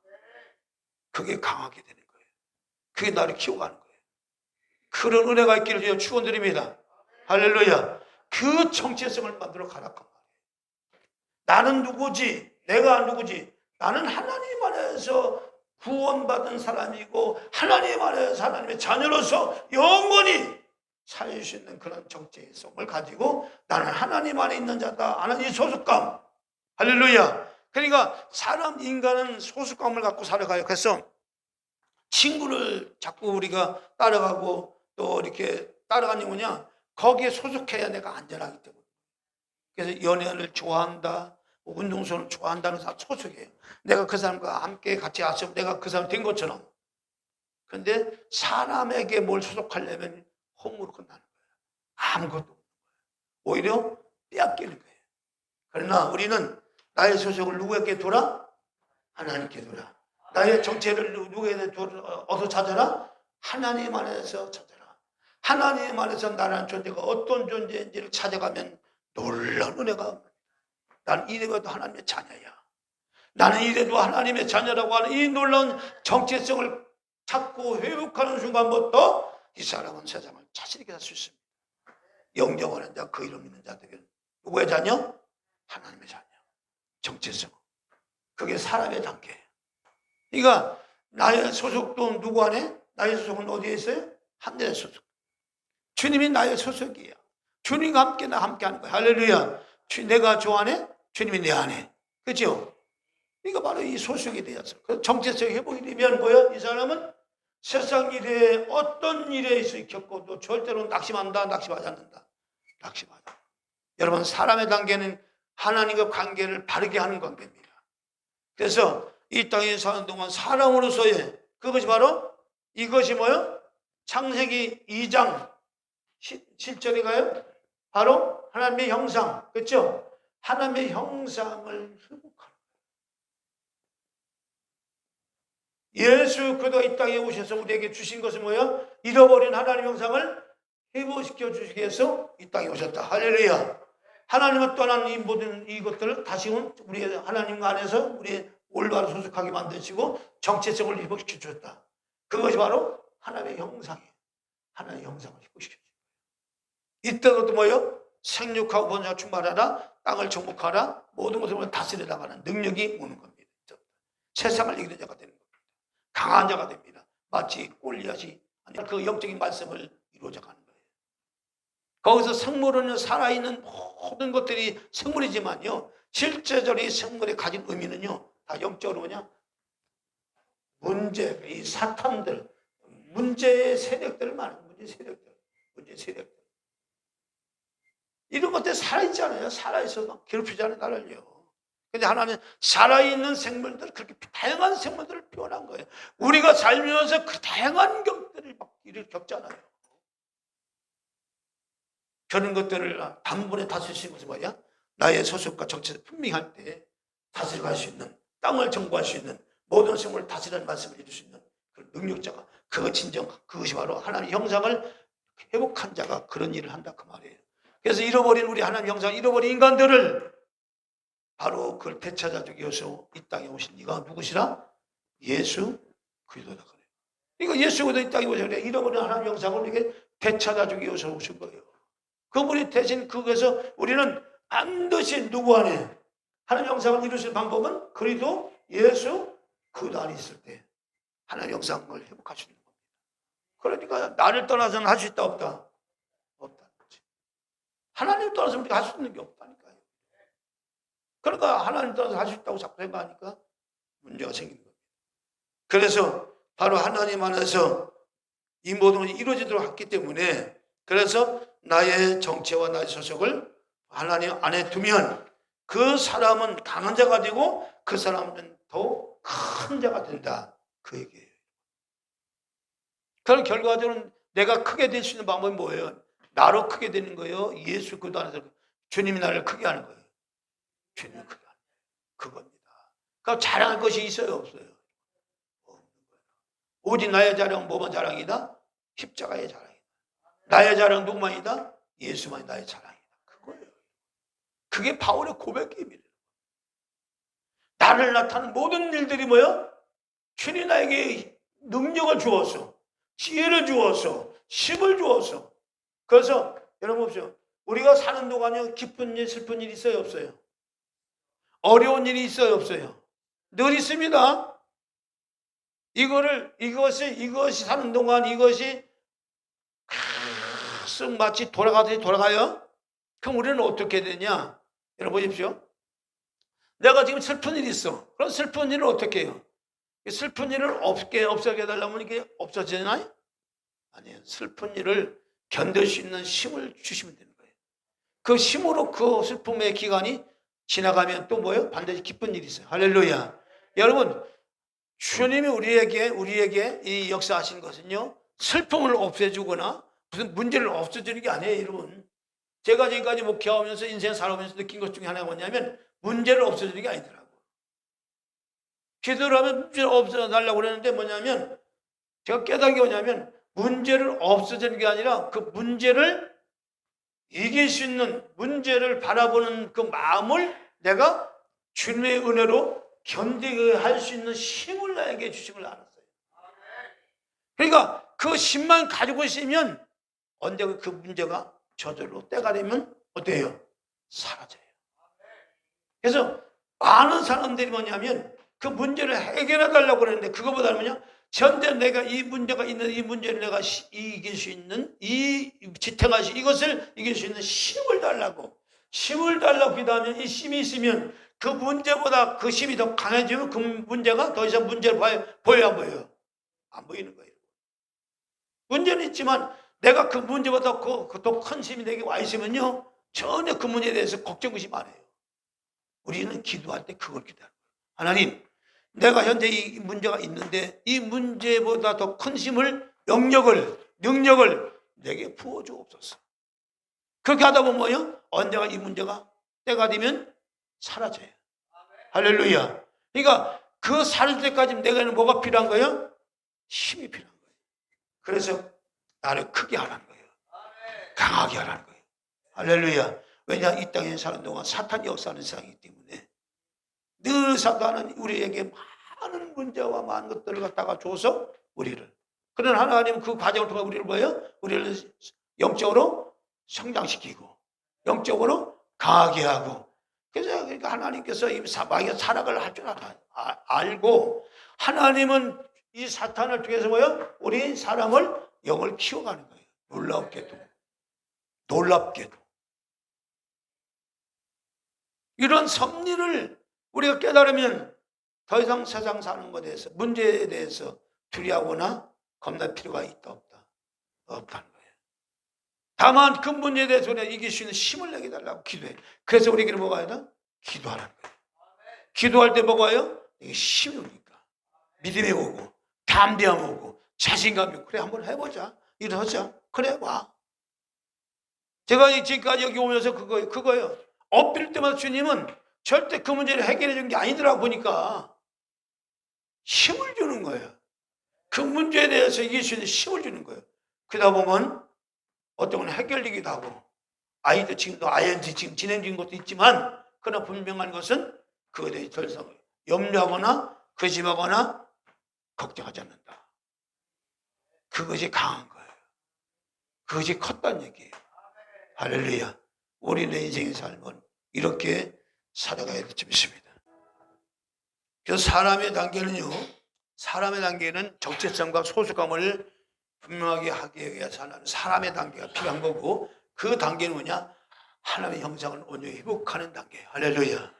거예요. 그게 강하게 되는 거예요. 그게 나를 키워가는 거예요. 그런 은혜가 있기를 제가 축원드립니다. 할렐루야. 그 정체성을 만들어 가라. 나는 누구지? 내가 누구지? 나는 하나님 안에서 구원받은 사람이고 하나님 안에서 하나님의 자녀로서 영원히 살 수 있는 그런 정체성을 가지고 나는 하나님 안에 있는 자다. 하나님 소속감. 할렐루야. 그러니까 인간은 소속감을 갖고 살아가요. 그래서 친구를 자꾸 우리가 따라가고 또 이렇게 따라가는 뭐냐? 거기에 소속해야 내가 안전하기 때문에. 그래서 연애를 좋아한다. 운동선을 좋아한다는 사람 소속이에요. 내가 그 사람과 함께 같이 왔으면 내가 그 사람 된 것처럼. 그런데 사람에게 뭘 소속하려면 홈으로 끝나는 거예요. 아무것도 없는 거예요. 오히려 빼앗기는 거예요. 그러나 우리는 나의 소속을 누구에게 둬라? 하나님께 둬라. 나의 정체를 누구에게 어디서 찾아라? 하나님 안에서 찾아라. 하나님 안에서 나라는 존재가 어떤 존재인지를 찾아가면 놀라운 은혜가 나는 이래도 하나님의 자녀야. 나는 이래도 하나님의 자녀라고 하는 이 놀라운 정체성을 찾고 회복하는 순간부터 이 사람은 세상을 자신 있게 살 수 있습니다. 영접하는 자, 그 이름 믿는 자들은 누구의 자녀? 하나님의 자녀. 정체성. 그게 사람의 단계예요. 그러니까 나의 소속도 누구 안에? 나의 소속은 어디에 있어요? 하늘의 소속. 주님이 나의 소속이에요. 주님과 함께 나 함께 하는 거예요. 할렐루야. 내가 주 안에, 주님이 내 안에. 그렇죠? 이거 바로 이 소속이 되어서 그 정체성 회복이 되면 뭐야? 이 사람은 세상 일에 어떤 일에 겪어도 절대로 낙심하지 않는다. 낙심하지. 여러분, 사람의 단계는 하나님과 관계를 바르게 하는 관계입니다. 그래서 이 땅에 사는 동안 사람으로서의 그것이 바로 이것이 뭐요? 창세기 2장 7절에 가요? 바로 하나님의 형상. 그렇죠? 하나님의 형상을 회복하는 거예요. 예수 그리스도가 이 땅에 오셔서 우리에게 주신 것은 뭐예요? 잃어버린 하나님의 형상을 회복시켜 주시기 위해서 이 땅에 오셨다. 할렐루야. 하나님을 떠난 이 모든 이것들을 다시 우리 하나님 안에서 우리 올바로 소속하게 만드시고 정체성을 회복시켜 주셨다. 그것이 바로 하나님의 형상이에요. 하나님의 형상을 회복시켜 주셨다. 이때도 뭐예요? 생육하고 번성하고 충만하라, 땅을 정복하라, 모든 것을 다스려 나가는 능력이 오는 겁니다. 세상을 이기는 자가 되는 겁니다. 강한 자가 됩니다. 마치 골리앗이 그 영적인 말씀을 이루어져 가는 거예요. 거기서 생물은 살아있는 모든 것들이 생물이지만요, 실제적으로 이 생물이 가진 의미는요, 다 영적으로 뭐냐? 문제, 이 사탄들, 문제의 세력들 말하는 문제 세력들. 이런 것들 살아있잖아요. 살아있어서 괴롭히잖아요, 나를요. 근데 하나는 살아있는 생물들, 그렇게 다양한 생물들을 표현한 거예요. 우리가 살면서 그 다양한 것들을 겪잖아요. 그런 것들을 단번에 다스리시는 것은 뭐야? 나의 소속과 정체를 분명할 때 다스려갈 수 있는, 땅을 정복할 수 있는, 모든 생물을 다스리는 말씀을 해줄 수 있는 그 능력자가, 그것이 바로 하나님의 형상을 회복한 자가 그런 일을 한다, 그 말이에요. 그래서 잃어버린 우리 하나님의 형상을 잃어버린 인간들을 바로 그걸 되찾아주기 위해서 이 땅에 오신 네가 누구시라? 예수 그리스도다 그래요. 이거 예수 그리스도 이 땅에 오셔서 그래. 잃어버린 하나님의 형상을 이렇게 되찾아주기 위해서 오신 거예요. 그분이 대신 그것에서 우리는 반드시 누구 안에 하나님의 형상을 이루실 방법은 그리스도 예수 그리스도 안에 있을 때 하나님의 형상을 회복하시는 겁니다. 그러니까 나를 떠나서는 할 수 있다 없다? 없다는 거지. 하나님 떠나서 우리가 할 수 있는 게 없다니까요. 그러니까 하나님 떠나서 할 수 있다고 자꾸 생각하니까 문제가 생기는 겁니다. 그래서 바로 하나님 안에서 이 모든 것이 이루어지도록 했기 때문에, 그래서 나의 정체와 나의 소속을 하나님 안에 두면 그 사람은 강한 자가 되고 그 사람은 더 큰 자가 된다, 그 얘기예요. 그럼 결과적으로 내가 크게 될 수 있는 방법이 뭐예요? 나로 크게 되는 거예요? 예수 그리스도 안에서 주님이 나를 크게 하는 거예요? 주님이 크게 하는 거예요. 그겁니다. 그럼 자랑할 것이 있어요, 없어요? 없는 거예요. 오직 나의 자랑은 뭐만 자랑이다? 십자가의 자랑이다. 나의 자랑 누구만이다? 예수만이 나의 자랑이다. 그거예요. 그게 바울의 고백입니다. 나를 나타내는 모든 일들이 뭐야? 주님이 나에게 능력을 주었어, 지혜를 주었어, 힘을 주었어. 그래서 여러분 보십시오. 우리가 사는 동안에 기쁜 일, 슬픈 일 있어요, 없어요? 어려운 일이 있어요, 없어요? 늘 있습니다. 이것이 사는 동안 이것이 쓱 마치 돌아가듯이 돌아가요? 그럼 우리는 어떻게 되냐? 여러분 보십시오. 내가 지금 슬픈 일이 있어. 그럼 슬픈 일을 어떻게 해요? 슬픈 일을 없게 해달라면 이게 없어지나요? 아니에요. 슬픈 일을 견딜 수 있는 힘을 주시면 되는 거예요. 그 힘으로 그 슬픔의 기간이 지나가면 또 뭐예요? 반드시 기쁜 일이 있어요. 할렐루야. 여러분, 주님이 우리에게 이 역사하신 것은요, 슬픔을 없애주거나 무슨 문제를 없애주는 게 아니에요, 여러분. 제가 지금까지 목회하면서 인생 살아오면서 느낀 것 중에 하나가 뭐냐면, 문제를 없애주는 게 아니더라고요. 기도를 하면 문제를 없애달라고 그러는데 뭐냐면, 제가 깨달은 게 뭐냐면, 문제를 없애주는 게 아니라 그 문제를 이길 수 있는, 문제를 바라보는 그 마음을 내가 주님의 은혜로 견디게 할 수 있는 힘을 나에게 주심을 알았어요. 그러니까 그 힘만 가지고 있으면 언제 그 문제가 저절로 때가 되면 어때요? 사라져요. 그래서 많은 사람들이 뭐냐면 그 문제를 해결해 달라고 그러는데, 그거보다는 뭐냐? 현재 내가 이 문제가 있는 이 문제를 내가 이길 수 있는, 지탱할 수, 이것을 이길 수 있는 힘을 달라고 기도하면, 이 힘이 있으면 그 문제보다 그 힘이 더 강해지면 그 문제가 더 이상 문제를 보여요, 안 보여요? 안 보이는 거예요. 문제는 있지만 내가 그 문제보다 더 큰 힘이 내게 와 있으면요, 전혀 그 문제에 대해서 걱정 의심 안 해요. 우리는 기도할 때 그걸 기도하는 거예요. 하나님, 내가 현재 이 문제가 있는데 이 문제보다 더 큰 힘을, 능력을 내게 부어주옵소서. 그렇게 하다 보면 뭐예요? 언제가 이 문제가 때가 되면 사라져요. 할렐루야. 그러니까 그 사라질 때까지 내게는 뭐가 필요한 거예요? 힘이 필요한 거예요. 그래서 나를 크게 하라는 거예요. 강하게 하라는 거예요. 할렐루야. 왜냐, 이 땅에 사는 동안 사탄이 역사하는 세상이기 때문에 늘 사탄은 우리에게 많은 문제와 많은 것들을 갖다가 줘서 우리를, 그러나 하나님은 그 과정을 통해 우리를 뭐예요? 우리를 영적으로 성장시키고 영적으로 강하게 하고, 그래서 그러니까 하나님께서 이 마귀가 사랑을 할 줄 알고 하나님은 이 사탄을 통해서 뭐요? 우리 사람을 영을 키워가는 거예요. 놀랍게도 이런 섭리를 우리가 깨달으면 더 이상 세상 사는 것에 대해서, 문제에 대해서 두려워하거나 겁날 필요가 있다 없다? 없다는 거예요. 다만 그 문제에 대해서 우리가 이길 수 있는 힘을 내게 달라고 기도해. 그래서 우리에게는 뭐가 해야 돼? 기도하라는 거예요. 기도할 때 뭐가 와요? 이게 힘이 오니까 믿음이 오고 담대함이 오고 자신감이 오고, 그래 한번 해보자, 일어서자, 그래 와. 제가 지금까지 여기 오면서 그거예요. 엎드릴 때마다 주님은 절대 그 문제를 해결해 준 게 아니더라고 보니까 힘을 주는 거예요. 그 문제에 대해서 이길 수 있는 힘을 주는 거예요. 그러다 보면 어떤 건 해결되기도 하고, 아이도 지금도 아이언지 지금 진행 중인 것도 있지만, 그러나 분명한 것은 그거에 대해 더 이상 염려하거나 거짓하거나 걱정하지 않는다. 그것이 강한 거예요. 그것이 컸다는 얘기예요. 할렐루야. 우리의 인생의 삶은 이렇게 살아가야 될 줄 믿습니다. 그래서 사람의 단계는 적재성과 소속감을 분명하게 하기 위해서 하는 사람의 단계가 필요한 거고, 그 단계는 뭐냐? 하나님의 형상을 온전히 회복하는 단계. 할렐루야.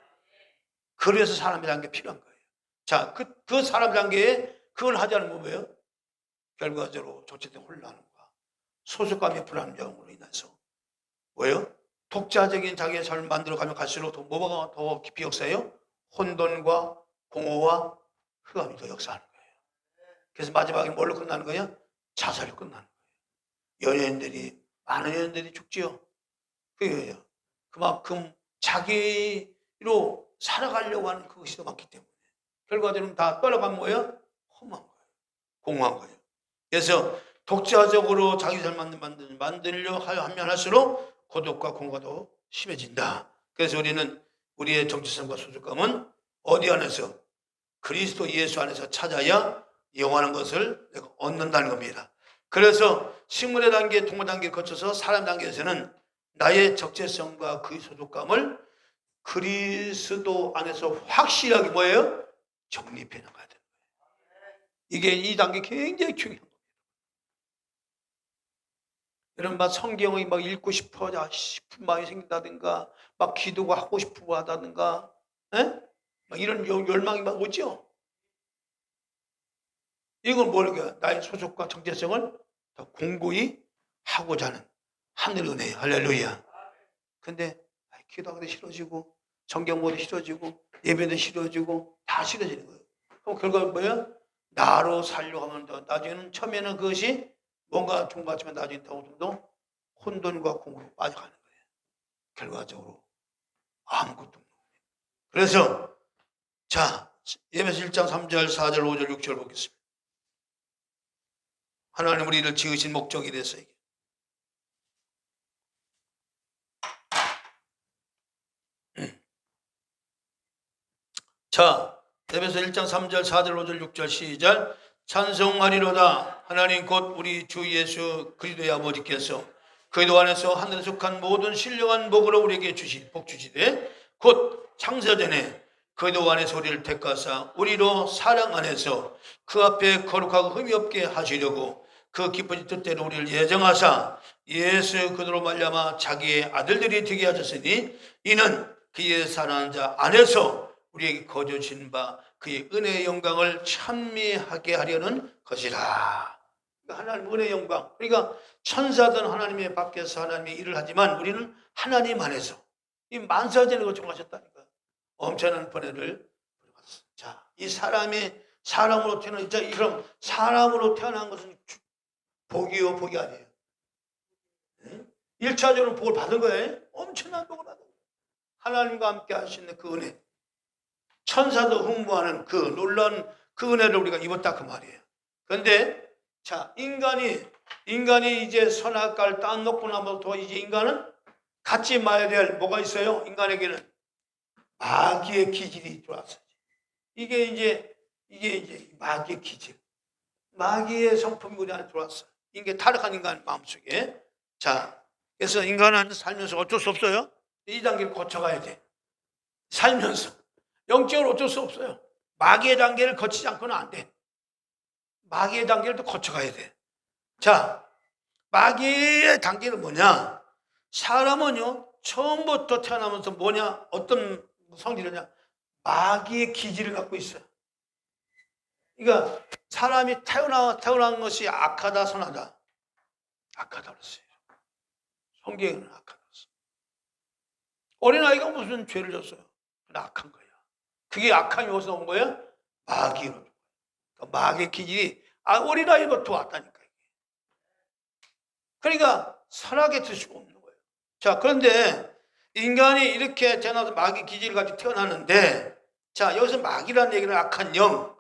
그래서 사람의 단계가 필요한 거예요. 자, 그 사람 단계에 그걸 하지 않으면 뭐예요? 결과적으로 적재된 혼란과 소속감의 불안정으로 인해서 뭐예요? 독자적인 자기의 삶을 만들어가면 갈수록 뭐가 더 깊이 역사해요? 혼돈과 공허와 흑암이 더 역사하는 거예요. 그래서 마지막에 뭘로 끝나는 거예요? 자살로 끝나는 거예요. 많은 연예인들이 죽지요. 그게요. 그만큼 자기로 살아가려고 하는 그것이 더 많기 때문에 결과적으로 다 떠나가면 뭐예요? 험한 거예요. 공허한 거예요. 그래서 독자적으로 자기 삶을 만들려 하면 할수록 고독과 공허가 더 심해진다. 그래서 우리는 우리의 정체성과 소속감은 어디 안에서? 그리스도 예수 안에서 찾아야 영원한 것을 얻는다는 겁니다. 그래서 식물의 단계, 동물 단계를 거쳐서 사람 단계에서는 나의 적재성과 그 소속감을 그리스도 안에서 확실하게 뭐예요? 정립해 나가야 되는 거예요. 이게 이 단계 굉장히 중요한 겁니다. 여러분, 막 성경을 막 읽고 싶은 마음이 생긴다든가, 막 기도가 하고 싶고 하다든가, 막 이런 열망이 막 오죠? 이건 뭐냐? 나의 소속과 정체성을 더 공고히 하고자 하는 하늘의 은혜예요. 할렐루야. 근데 기도하기도 싫어지고, 성경 보기도 싫어지고, 예배도 싫어지고, 다 싫어지는 거예요. 그럼 결과는 뭐예요? 나로 살려고 하면 더, 나중에는 처음에는 그것이 뭔가 좋은 것 같지만 나중에 더 혼돈과 공허로 빠져가는 거예요. 결과적으로 아무것도 없는 거예요. 그래서 자, 예배서 1장 3절, 4절, 5절, 6절 보겠습니다. 하나님 우리를 지으신 목적에 대해서 얘기해요. 자, 에베소 1장 3절, 4절, 5절, 6절 시작. 찬송하리로다. 하나님 곧 우리 주 예수 그리스도의 아버지께서 그리스도 안에서 하늘에 속한 모든 신령한 복으로 우리에게 복 주시되 곧 창세전에 그리스도 안에서 우리를 택하사 우리로 사랑 안에서 그 앞에 거룩하고 흠이 없게 하시려고 그 기쁘신 뜻대로 우리를 예정하사 예수 그리스도로 말미암아 자기의 아들들이 되게 하셨으니 이는 그의 사랑하는 자 안에서 우리에게 거저 주신 바 그의 은혜의 영광을 찬미하게 하려는 것이라. 하나님 은혜의 영광. 그러니까 천사든 하나님의 밖에서 하나님의 일을 하지만 우리는 하나님 안에서 이 만사전에 거쳐가셨다니까. 엄청난 번뇌를 받았어요. 자, 이 사람으로 태어난, 그럼 사람으로 태어난 것은 복이요, 복이 아니에요. 1차적으로 복을 받은 거예요. 엄청난 복을 받은 거예요. 하나님과 함께 하시는 그 은혜. 천사도 흥분하는 그 놀라운 그 은혜를 우리가 입었다 그 말이에요. 그런데 자, 인간이 이제 선악과를 따놓고 나면부터 이제 인간은 갖지 말아야 될 뭐가 있어요? 인간에게는 마귀의 기질이 들어왔어요. 이게 이제 마귀의 기질, 마귀의 성품이 우리 안에 들어왔어요. 이게 타락한 인간 마음속에. 자, 그래서 인간은 살면서 어쩔 수 없어요. 이 단계를 거쳐가야 돼. 살면서 영적으로 어쩔 수 없어요. 마귀의 단계를 거치지 않고는 안 돼. 마귀의 단계를 또 거쳐가야 돼. 자, 마귀의 단계는 뭐냐? 사람은요, 처음부터 태어나면서 뭐냐? 어떤 성질이냐? 마귀의 기질을 갖고 있어요. 그러니까 사람이 태어난 것이 악하다, 선하다. 악하다 그랬어요. 성경에는 악하다 그랬어요. 어린아이가 무슨 죄를 졌어요? 악한 거야. 그게 악함이 어디서 온 거예요? 마귀로. 그러니까 마귀의 기질이 어린아이부터 왔다니까. 그러니까 선하게 될 수가 없는 거예요. 자, 그런데 인간이 이렇게 태어나서 마귀 기질을 가지고 태어나는데, 자, 여기서 마귀라는 얘기는 악한 영,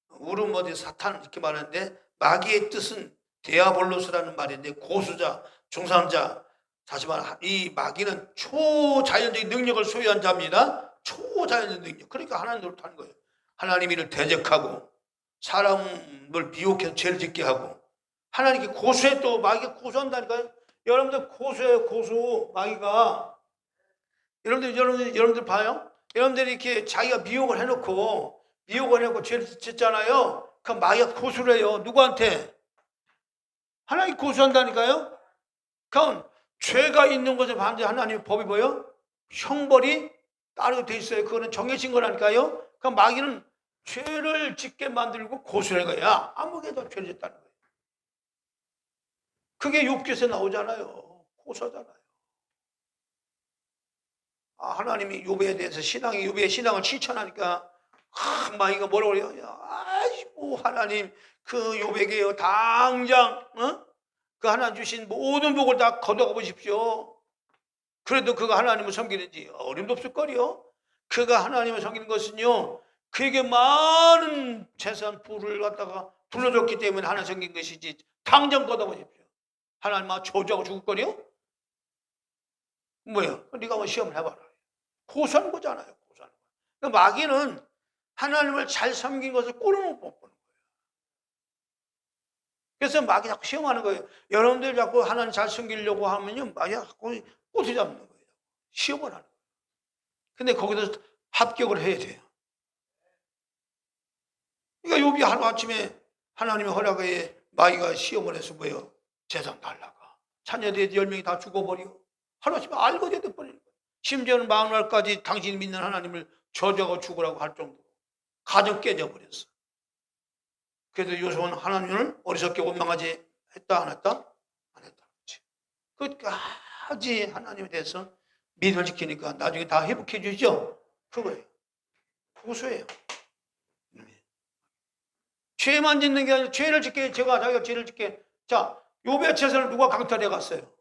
우름 어디 사탄 이렇게 말하는데, 마귀의 뜻은 디아볼로스라는 말인데, 고수자, 중상자. 다시 말해, 이 마귀는 초자연적인 능력을 소유한 자입니다. 초자연적 능력. 그러니까 하나님 노릇하는 거예요. 하나님 이를 대적하고 사람을 미혹해서 죄를 짓게 하고, 하나님께 고소해. 또 마귀가 고소한다니까요. 여러분들 고소해요. 고소. 마귀가 여러분들 봐요. 여러분들이 이렇게 자기가 미혹을 해놓고 죄를 짓잖아요. 그럼 마귀가 고소를 해요. 누구한테? 하나님 고소한다니까요. 그럼 죄가 있는 것에 반대 하나님의 법이 뭐예요? 형벌이 따르게 돼 있어요. 그거는 정해진 거라니까요. 그럼 마귀는 죄를 짓게 만들고 고소를 한 거야. 아무개도 죄를 짓다는 거예요. 그게 욥기에서 나오잖아요. 고소하잖아요. 하나님이 욥에 대해서 욥의 신앙을 실천하니까 마귀가 뭐라고 그래요? 아이고 하나님 그 욥에게요 당장 그 하나님 주신 모든 복을 다 거둬가 보십시오. 그래도 그가 하나님을 섬기는지 어림도 없을 거요. 그가 하나님을 섬기는 것은요 그에게 많은 재산 부를 갖다가 불러줬기 때문에 하나님 섬긴 것이지 당장 거둬 보십시오. 하나님 저주하고 죽을 거요? 뭐야? 네가 한번 시험을 해봐라. 고소하는 거잖아요. 고소하는 거. 그러니까 마귀는 하나님을 잘 섬긴 것을 꼴을 못 보는 거예요. 그래서 마귀 자꾸 시험하는 거예요. 여러분들 자꾸 하나님 잘 섬기려고 하면요, 마귀가 자꾸 꼬투리 잡는 거예요. 시험을 하는 거예요. 근데 거기서 합격을 해야 돼요. 그러니까 욥이 하루아침에 하나님의 허락에 마귀가 시험을 해서 뭐예요? 재산 달라가. 자녀들 10명이 다 죽어버려. 하루아침에 알거지 돼버리는 거예요. 심지어는 마흔날까지 당신이 믿는 하나님을 저주하고 죽으라고 할 정도로 가정 깨져버렸어. 그래도 요셉은 하나님을 어리석게 원망하지 했다 안 했다? 안 했다. 끝까지 하나님에 대해서 믿음을 지키니까 나중에 다 회복해 주죠. 그거예요. 고소해요. 죄만 짓는 게 아니라 죄를 짓게 자기가 죄를 짓게. 자, 욥의 재산을 누가 강탈해 갔어요?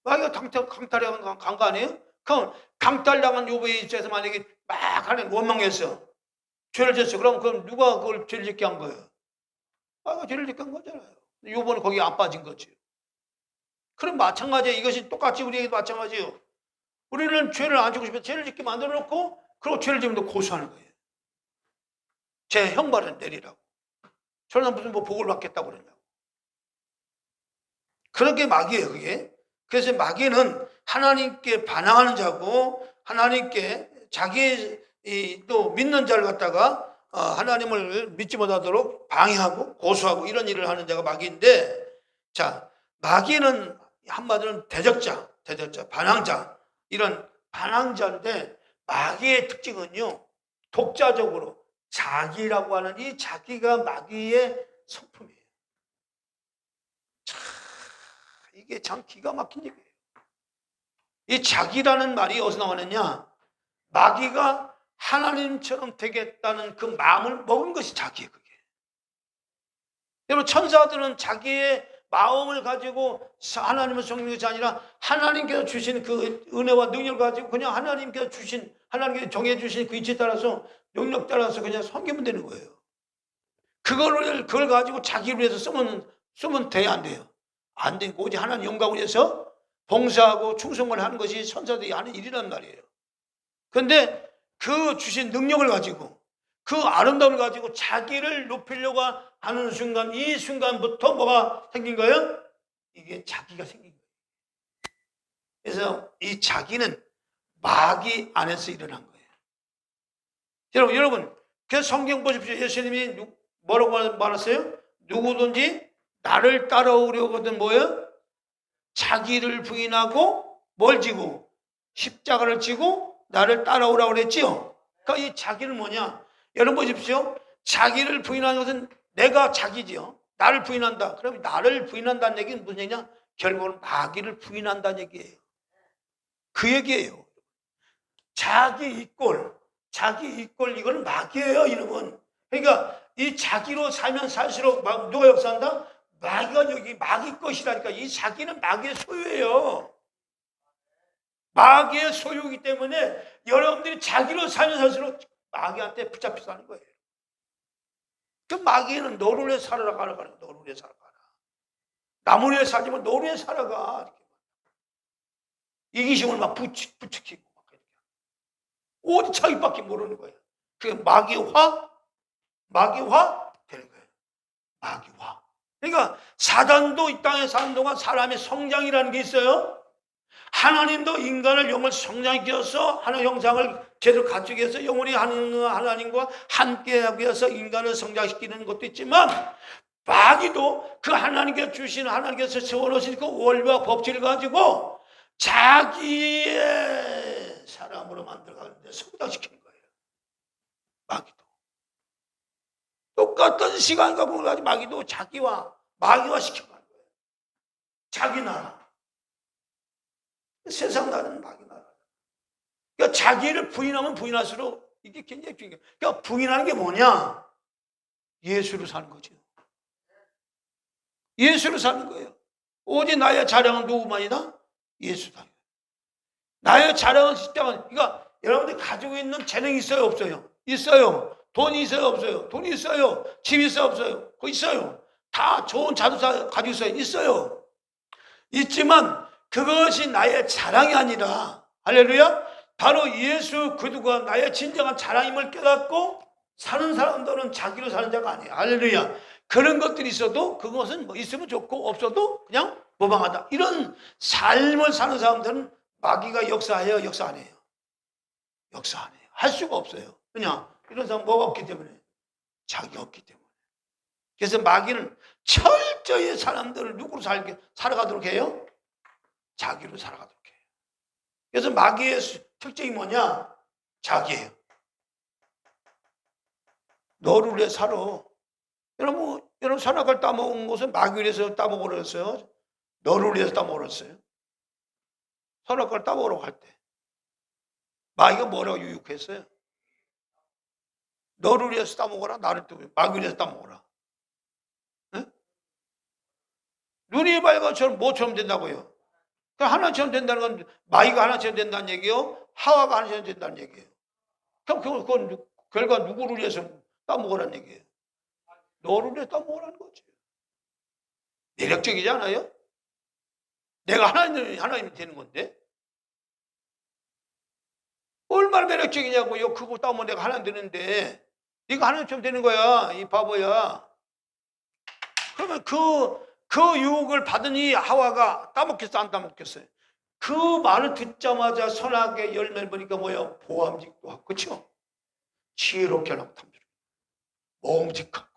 마귀가 강탈해 간 거 아니에요? 그럼 강탈당한 욥의 입장에서 만약에 막 하나님 원망했어. 죄를 졌어. 그럼 누가 그걸 죄를 짓게 한 거예요? 마귀가 죄를 짓게 한 거잖아요. 욥은 거기 안 빠진 거지. 그럼 마찬가지예요. 이것이 똑같이 우리에게도 마찬가지예요. 우리는 죄를 안 짓고 싶어서 죄를 짓게 만들어 놓고 그리고 죄를 지으면 고소하는 거예요. 제 형벌을 내리라고. 저는 무슨 복을 받겠다고 그러냐고. 그런 게 마귀예요, 그게. 그래서 마귀는 하나님께 반항하는 자고 하나님께 자기 또 믿는 자를 갖다가 하나님을 믿지 못하도록 방해하고 고소하고 이런 일을 하는 자가 마귀인데, 자, 마귀는 한마디로는 대적자, 반항자, 이런 반항자인데 마귀의 특징은요 독자적으로 자기라고 하는 이 자기가 마귀의 성품이에요. 이게 참 기가 막힌 얘기예요. 이 자기라는 말이 어디서 나왔느냐? 마귀가 하나님처럼 되겠다는 그 마음을 먹은 것이 자기예요. 그게. 여러분 천사들은 자기의 마음을 가지고 하나님을 섬기는 것이 아니라 하나님께서 주신 그 은혜와 능력을 가지고 그냥 하나님께서 정해주신 그 이치에 따라서 능력 따라서 그냥 섬기면 되는 거예요. 그걸 가지고 자기를 위해서 쓰면 돼야 안 돼요. 안 되고 오직 하나님 영광을 위해서 봉사하고 충성을 하는 것이 천사들이 하는 일이란 말이에요. 그런데 그 주신 능력을 가지고 그 아름다움을 가지고 자기를 높이려고 하는 순간, 이 순간부터 뭐가 생긴 거예요? 이게 자기가 생긴 거예요. 그래서 이 자기는 마귀 안에서 일어난 거예요. 여러분, 그 성경 보십시오. 예수님이 뭐라고 말했어요? 누구든지 나를 따라오려거든 뭐예요? 자기를 부인하고 뭘 지고? 십자가를 지고 나를 따라오라고 그랬지요. 그러니까 이 자기는 뭐냐? 여러분 보십시오. 자기를 부인하는 것은 내가 자기지요. 나를 부인한다. 그럼 나를 부인한다는 얘기는 무슨 얘기냐? 결국은 마귀를 부인한다는 얘기예요. 그 얘기예요. 자기 이꼴 이거는 마귀예요. 이름은. 그러니까 이 자기로 살면 살수록 누가 역사한다? 마귀가 여기 마귀 것이라니까. 이 자기는 마귀의 소유예요. 마귀의 소유이기 때문에 여러분들이 자기로 살면 살수록 마귀한테 붙잡혀 사는 거예요. 그 마귀는 너를 위해 살아가라. 너를 위해 살아가라. 남을 위해 살지만 너를 위해 살아가. 이기심을 막 부추기고 막 어디 자기밖에 모르는 거예요. 그게 마귀화 되는 거예요. 마귀화. 그러니까 사단도 이 땅에 사는 동안 사람의 성장이라는 게 있어요. 하나님도 인간을 영을 성장시켜서 하나님 형상을 제대로 갖추기 위해서 영원히 하나님과 함께하기 위해서 인간을 성장시키는 것도 있지만 마귀도 그 하나님께서 주신 하나님께서 세워놓으신 그 원리와 법칙을 가지고 자기의 사람으로 만들어가는데 성장시키는 거예요. 마귀도. 똑같은 시간과 공간까지 마귀도 마귀화 시켜가는 거예요. 자기 나라. 세상 나라는 마귀 나라. 그러니까 자기를 부인하면 부인할수록 이게 굉장히 중요해요. 그러니까 부인하는 게 뭐냐? 예수로 사는 거죠. 예수로 사는 거예요. 오직 나의 자랑은 누구만이다? 예수다. 나의 자랑은 십자가. 그러니까 여러분들 가지고 있는 재능이 있어요, 없어요? 있어요. 돈이 있어요, 없어요? 돈이 있어요. 집이 있어요, 없어요? 그거 있어요. 다 좋은 자동차 가지고 있어요, 있어요. 있지만 그것이 나의 자랑이 아니라, 할렐루야, 바로 예수 그리스도가 나의 진정한 자랑임을 깨닫고 사는 사람들은 자기로 사는 자가 아니에요. 할렐루야. 그런 것들이 있어도 그것은 뭐 있으면 좋고 없어도 그냥 무방하다. 이런 삶을 사는 사람들은 마귀가 역사해요, 역사 안 해요? 역사 안 해요. 할 수가 없어요. 그냥 이런 사람 뭐가 없기 때문에? 자기가 없기 때문에. 그래서 마귀는 철저히 사람들을 누구로 살아가도록 해요? 자기로 살아가도록 해요. 그래서 마귀의 특징이 뭐냐? 자기예요. 너를 위해 살아. 여러분 선악을 따먹은 것은 마귀를 위해서 따먹으려 했어요? 너를 위해서 따먹으려 했어요? 선악을 따먹으러 갈 때 마귀가 뭐라고 유혹했어요? 너를 위해서 따먹어라. 나를 또 마귀를 위해서 따먹어라. 네? 눈이 밝아처럼 뭐처럼 된다고요? 하나처럼 된다는 건 마귀가 하나처럼 된다는 얘기요? 하와가 하나처럼 된다는 얘기예요. 그럼 그건 결과 누구를 위해서 따먹으라는 얘기예요? 너를 위해서 따먹으라는 거지. 매력적이지 않아요? 내가 하나님이 되는 건데 얼마나 매력적이냐고요. 그거 따먹으면 내가 하나님 되는데 네가 하나님처럼 되는 거야, 이 바보야. 그러면 그 유혹을 받은 이 하와가 따먹겠어, 안 따먹겠어요? 그 말을 듣자마자 선악의 열매를 보니까 뭐예요? 보암직도 하고, 그렇죠? 지혜롭게 하고 탐스럽고 먹음직하고.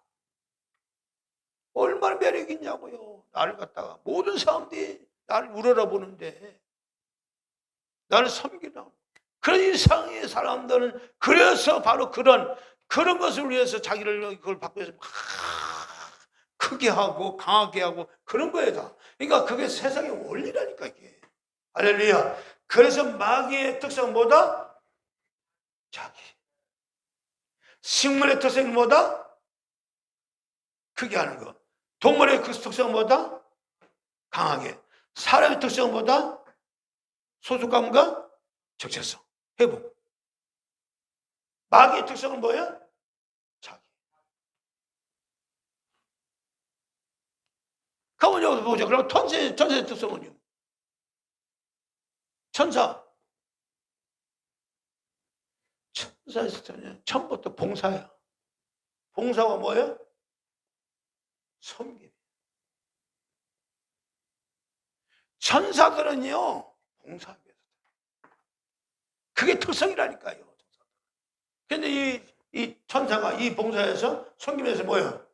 얼마나 매력이 있냐고요. 나를 갖다가 모든 사람들이 나를 우러러 보는데 나를 섬기라고. 그런 이상의 사람들은 그래서 바로 그런 것을 위해서 자기를 그걸 받고 해서 크게 하고 강하게 하고 그런 거예요. 그러니까 그게 세상의 원리라니까 이게. 할렐루야. 그래서 마귀의 특성은 뭐다? 자기. 식물의 특성은 뭐다? 크게 하는 거. 동물의 그 특성은 뭐다? 강하게. 사람의 특성은 뭐다? 소속감과 적재성, 회복. 마귀의 특성은 뭐야? 자기. 그러면 여기서 보죠. 그럼 천사의 특성은요? 천사의 특성은 처음부터 봉사야. 봉사가 뭐예요? 섬김. 천사들은요, 봉사하기 위해서. 그게 특성이라니까요. 근데 이 천사가 이 봉사에서 섬김에서 뭐예요?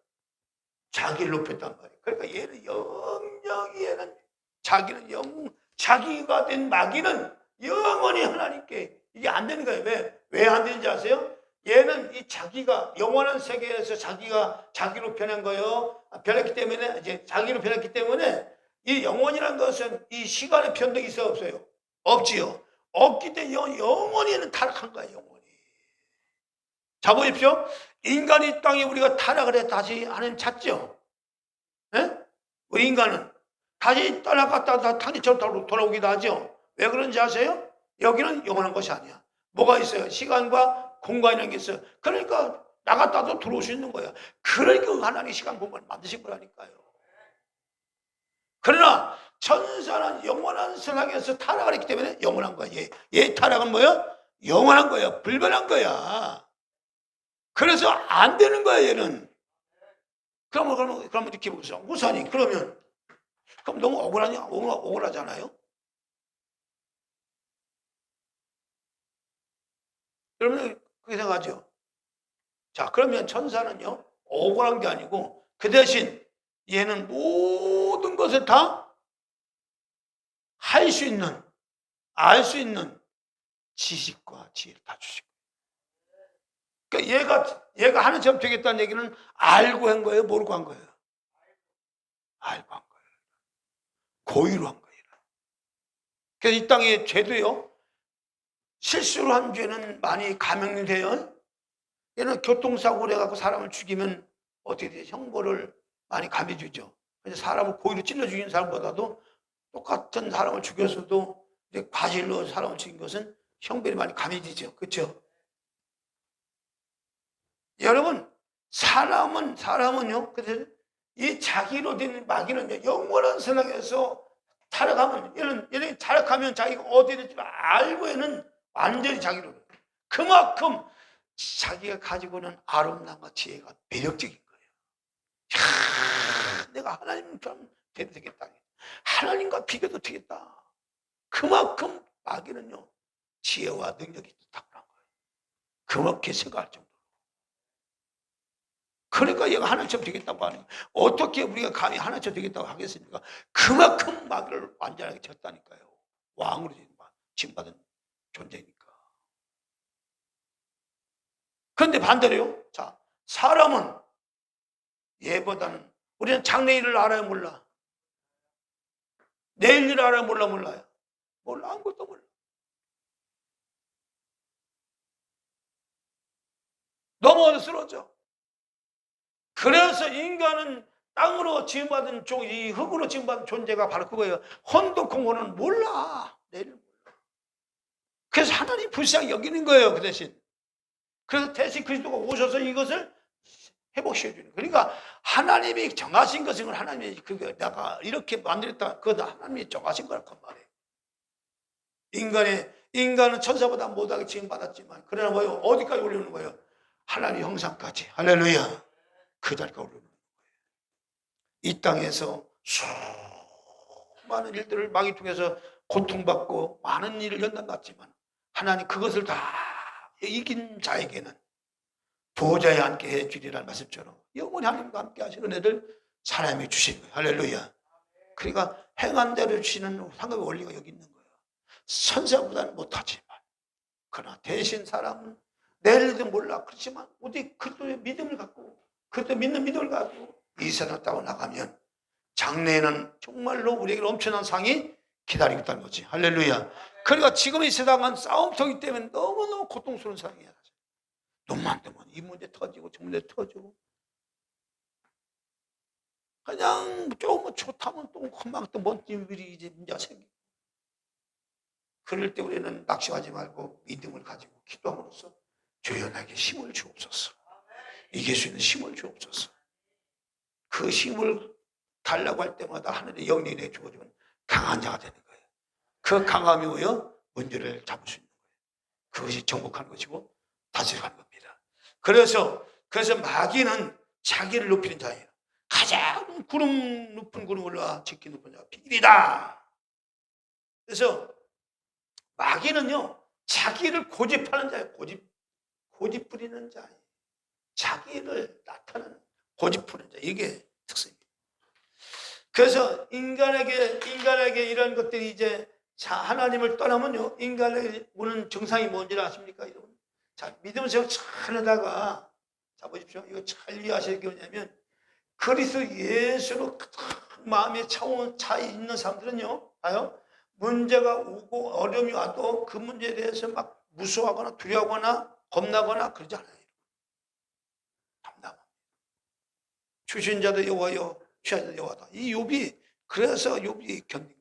자기를 높였단 말이에요. 그러니까 얘는 영영이 얘는 자기가 된 마귀는 영원히 하나님께 이게 안 되는 거예요. 왜 안 되는지 아세요? 얘는 이 자기가 영원한 세계에서 자기가 자기로 변한 거예요. 변했기 때문에 이제 자기로 변했기 때문에 이 영원이라는 것은 이 시간의 변동이 있어요, 없어요? 없지요. 없기 때문에 영원히 얘는 타락한 거예요. 영원히. 자 보십시오. 인간이 땅에 우리가 타락을 해 다시 하나님 찾죠. 예? 우리 인간은 다시 떠나갔다가 다시처럼 돌아오기도 하죠. 왜 그런지 아세요? 여기는 영원한 것이 아니야. 뭐가 있어요? 시간과 공간이라는 게 있어요. 그러니까 나갔다도 들어올 수 있는 거야. 그러니까 하나님이 시간 공간을 만드신 거라니까요. 그러나 천사는 영원한 세상에서 타락을 했기 때문에 영원한 거야. 얘 타락은 뭐야? 영원한 거야. 불변한 거야. 그래서 안 되는 거야, 얘는. 그러면 이렇게 보세요. 우선이 그러면 그럼 너무 억울하잖아요. 여러분 그렇게 생각하죠. 자, 그러면 천사는요 억울한 게 아니고 그 대신 얘는 모든 것을 다 할 수 있는, 알 수 있는 지식과 지혜를 다 주시고. 그러니까 얘가 하나님처럼 되겠다는 얘기는 알고 한 거예요, 모르고 한 거예요? 알고 한 거예요. 고의로 한 거예요. 그래서 이 땅에 죄도요, 실수로 한 죄는 많이 감형이 돼요. 얘는 교통사고를 해갖고 사람을 죽이면 어떻게 돼요? 형벌을 많이 감해주죠. 사람을 고의로 찔러 죽이는 사람보다도 똑같은 사람을 죽였어도 이제 과실로 사람을 죽인 것은 형벌이 많이 감해지죠. 그렇죠? 여러분, 사람은요, 그래서 이 자기로 된 마귀는 영원한 세상에서 타락하면, 얘는 타락하면 자기가 어디에 될지 알고 얘는 완전히 자기로. 그만큼 자기가 가지고 있는 아름다움과 지혜가 매력적인 거예요. 야, 내가 하나님처럼 돼도 되겠다. 하나님과 비교도 되겠다. 그만큼 마귀는요, 지혜와 능력이 탁월한 거예요. 그렇게 생각할 정도로. 그러니까 얘가 하나님처럼 되겠다고 하는 거예요. 어떻게 우리가 감히 하나님처럼 되겠다고 하겠습니까? 그만큼 마귀를 완전하게 졌다니까요. 왕으로 징받은 존재니까. 그런데 반대로요. 자, 사람은 얘보다는 우리는 장래일을 알아요, 몰라? 내일 일을 알아요, 몰라요? 몰라, 아무것도 몰라. 너무 쓰러져. 그래서 인간은 땅으로 지음받은 이 흙으로 지음받은 존재가 바로 그거예요. 혼돈공고는 몰라. 내일을 몰라. 그래서 하나님 불쌍히 여기는 거예요, 그 대신. 그래서 대신 그리스도가 오셔서 이것을 회복시켜 주는. 그러니까 하나님이 정하신 것은 하나님이 그게 내가 이렇게 만들었다. 그건 하나님이 정하신 거란 말이에요. 인간은 천사보다 못하게 지음받았지만 그러나 뭐예요? 어디까지 올리는 거예요? 하나님 형상까지. 할렐루야. 그 자리가 올리는 거예요. 이 땅에서 수많은 일들을 마귀 통해서 고통받고 많은 일을 연단받지만 하나님 그것을 다 이긴 자에게는 보좌에 함께 해주리라는 말씀처럼 영원히 하나님과 함께 하시는 애들 사람이 주신 거예요. 할렐루야. 그러니까 행한 대로 주시는 상급의 원리가 여기 있는 거예요. 선사보다는 못하지만 그러나 대신 사람은 내일도 몰라. 그렇지만 우리 그리스도의 믿음을 갖고 그때 믿는 믿음을 갖고 이 세상을 따고 나가면 장래에는 정말로 우리에게 엄청난 상이 기다리고 있다는 거지. 할렐루야. 그러니까 지금 이 세상은 싸움터기 때문에 너무너무 고통스러운 상황이야. 눈만 뜨면 이 문제 터지고 저 문제 터지고 그냥 조금 좋다면 또 금방 또 먼지들이 이제 문제가 생기고 그럴 때 우리는 낙심하지 말고 믿음을 가지고 기도함으로써 주여 나에게 힘을 주옵소서. 이길 수 있는 힘을 주옵소서. 그 힘을 달라고 할 때마다 하늘의 영령이 내게 주어지면 강한 자가 되는 거예요. 그 강함이 뭐예요? 문제를 잡을 수 있는 거예요. 그것이 정복하는 것이고 다스려가는 겁니다. 그래서 마귀는 자기를 높이는 자예요. 가장 높은 구름 올라 지키 높은 자가 비밀이다. 그래서 마귀는요, 자기를 고집하는 자예요. 고집 부리는 자. 자기를 나타내는 고집 부리는 자. 이게 특성입니다. 그래서 인간에게 이런 것들이 이제 하나님을 떠나면요, 인간에게 오는 정상이 뭔지 아십니까? 여러분? 자, 믿으면서 잘 하다가, 자, 보십시오. 이거 잘 이해하셔야 될 게 뭐냐면, 그리스도 예수로 마음에 차 있는 사람들은요, 봐요. 문제가 오고 어려움이 와도 그 문제에 대해서 막 무서워하거나 두려워하거나 겁나거나 그러지 않아요. 담담합니다. 주신 자도 여호와여, 취한 자도 여호와다. 이 욥이, 그래서 욥이 견딘 거예요.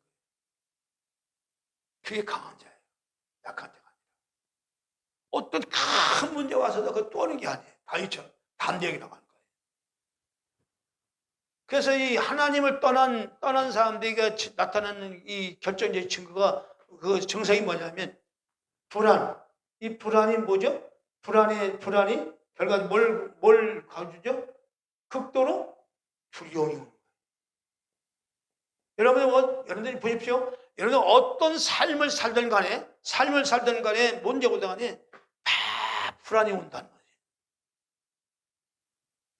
그게 강한 자예요. 약한 자가 아니라. 어떤 큰 문제 와서도 그거 떠는 게 아니에요. 다윗처럼 담대하게 나가는 거예요. 그래서 이 하나님을 떠난 사람들에게 나타나는 이 결정적인 증거가, 그 증상이 뭐냐면 불안. 이 불안이 뭐죠? 불안이 결과 뭘 가져주죠? 극도로 두려움이 오는 거예요. 여러분들이 보십시오. 여러분 어떤 삶을 살든 간에 문제가 오든 간에 다 불안이 온다는 거예요.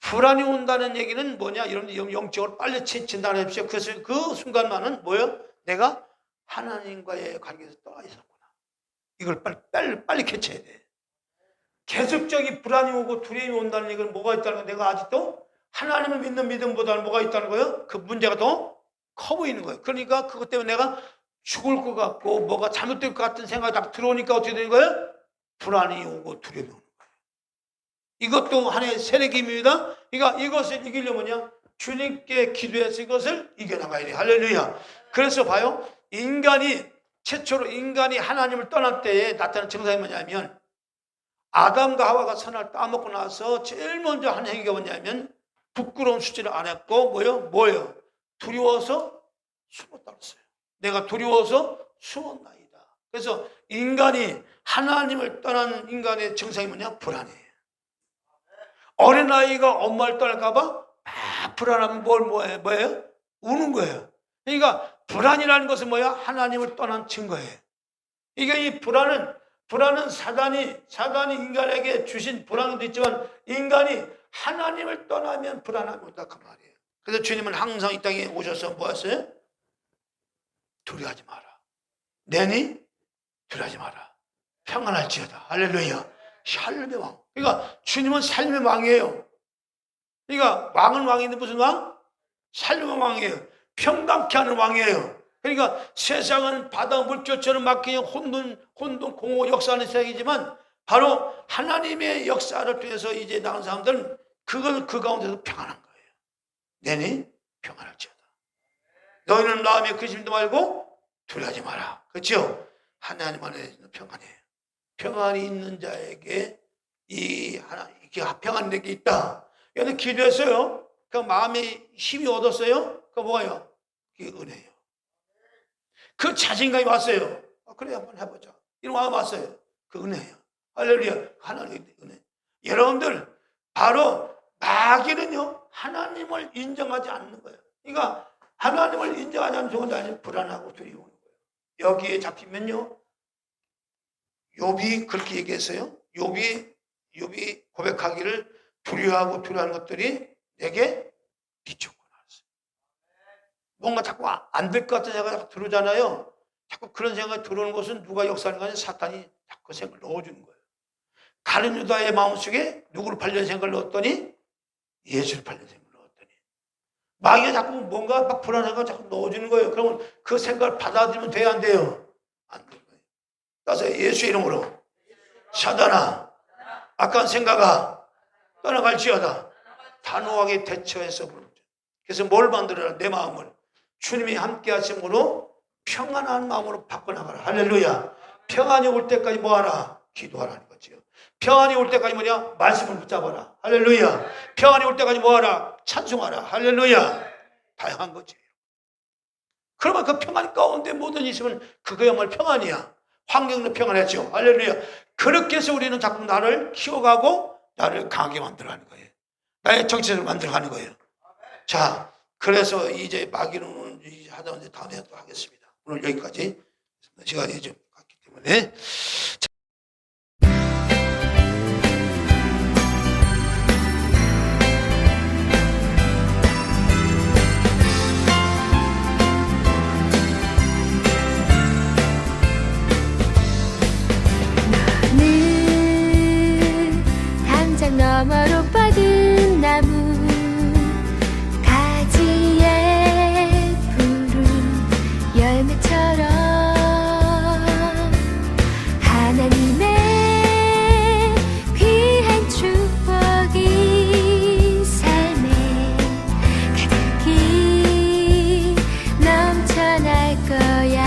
불안이 온다는 얘기는 뭐냐? 여러분들 영적으로 빨리 진단해 주십시오. 그래서 그 순간만은 뭐예요? 내가 하나님과의 관계에서 떠나 있었구나. 이걸 빨리 캐치해야 돼. 계속적인 불안이 오고 두려움이 온다는 얘기는 뭐가 있다는 거예요? 내가 아직도 하나님을 믿는 믿음보다는 뭐가 있다는 거예요? 그 문제가 더 커 보이는 거예요. 그러니까 그것 때문에 내가 죽을 것 같고 뭐가 잘못될 것 같은 생각이 딱 들어오니까 어떻게 되는 거예요? 불안이 오고 두려움이 오는 거예요. 이것도 하나의 세력입니다. 그러니까 이것을 이기려면요, 주님께 기도해서 이것을 이겨나가야 돼요. 할렐루야. 그래서 봐요. 최초로 인간이 하나님을 떠날 때에 나타나는 증상이 뭐냐면, 아담과 하와가 선을 따먹고 나서 제일 먼저 한 행위가 뭐냐면 부끄러운 수치를 안 했고 뭐예요? 두려워서 숨었다 그랬어요. 내가 두려워서 숨었나이다. 그래서 인간이 하나님을 떠난 인간의 증상이 뭐냐? 불안이에요. 어린아이가 엄마를 떠날까 봐 불안하면 뭐예요? 우는 거예요. 그러니까 불안이라는 것은 뭐야? 하나님을 떠난 증거예요. 이게 이 불안은 사단이 인간에게 주신 불안도 있지만, 인간이 하나님을 떠나면 불안함이 온다 그 말이에요. 그래서 주님은 항상 이 땅에 오셔서 뭐 하셨어요? 두려워하지 마라. 내니 두려워하지 마라. 평안할지어다. 할렐루야. 삶의 왕. 그러니까 주님은 삶의 왕이에요. 그러니까 왕은 왕인데 무슨 왕? 삶의 왕이에요. 평강케 하는 왕이에요. 그러니까 세상은 바다 물결처럼 막히는 혼돈, 공허 역사하는 세상이지만, 바로 하나님의 역사를 통해서 이제 나온 사람들은 그 가운데서 평안한 거예요. 내니 평안할지어다. 너희는 마음에 근심도 말고 두려워하지 마라. 그렇죠? 하나님 안에 평안이에요. 평안이 있는 자에게 이게 평안이 게 있다. 그런데 기도했어요. 그 마음에 힘이 얻었어요. 그 뭐예요? 그게 은혜예요. 그 자신감이 왔어요. 그래, 한번 해보자. 이런 마음 왔어요. 그 은혜예요. 할렐루야. 하나님의 은혜. 여러분들, 바로 마귀는요, 하나님을 인정하지 않는 거예요. 그러니까 하나님을 인정하지 않는 경우도 아니면 불안하고 두려워하는 거예요. 여기에 잡히면요, 욥이 그렇게 얘기했어요. 욥이 고백하기를 두려워하는 것들이 내게 비쳤구나. 뭔가 자꾸 안 될 것 같은 생각이 자꾸 들어오잖아요. 자꾸 그런 생각이 들어오는 것은 누가 역사하는 거 아니라 사탄이 자꾸 생각을 넣어주는 거예요. 가룟 유다의 마음속에 누구를 팔려는 생각을 넣었더니 예수를 팔려는 생각을 넣었더니, 마귀가 자꾸 뭔가 막 불안한 생각을 자꾸 넣어주는 거예요. 그러면 그 생각을 받아들이면 돼야 안 돼요? 안 돼요. 따라서 예수 이름으로 사단아, 악한 생각아 떠나갈지어다. 단호하게 대처해서 부르죠. 그래서 뭘 만들어라? 내 마음을 주님이 함께 하심으로 평안한 마음으로 바꿔나가라. 할렐루야. 평안이 올 때까지 뭐하라? 기도하라는 거지요. 평안이 올 때까지 뭐냐? 말씀을 붙잡아라. 할렐루야. 평안이 올 때까지 뭐하라? 찬송하라. 할렐루야. 다양한 거지. 그러면 그 평안 가운데 모든 있으면 그거야말로 평안이야. 환경도 평안했죠. 할렐루야. 그렇게 해서 우리는 자꾸 나를 키워가고 나를 강하게 만들어가는 거예요. 나의 정체를 만들어가는 거예요. 자, 그래서 이제 마귀는 하다 이제 다음에 또 하겠습니다. 오늘 여기까지 시간이 좀 갔기 때문에. 는 담장 너머로 뻗은 나무 가지에 푸른 열매처럼 하나님의 귀한 축복이 삶에 가득히 넘쳐날 거야.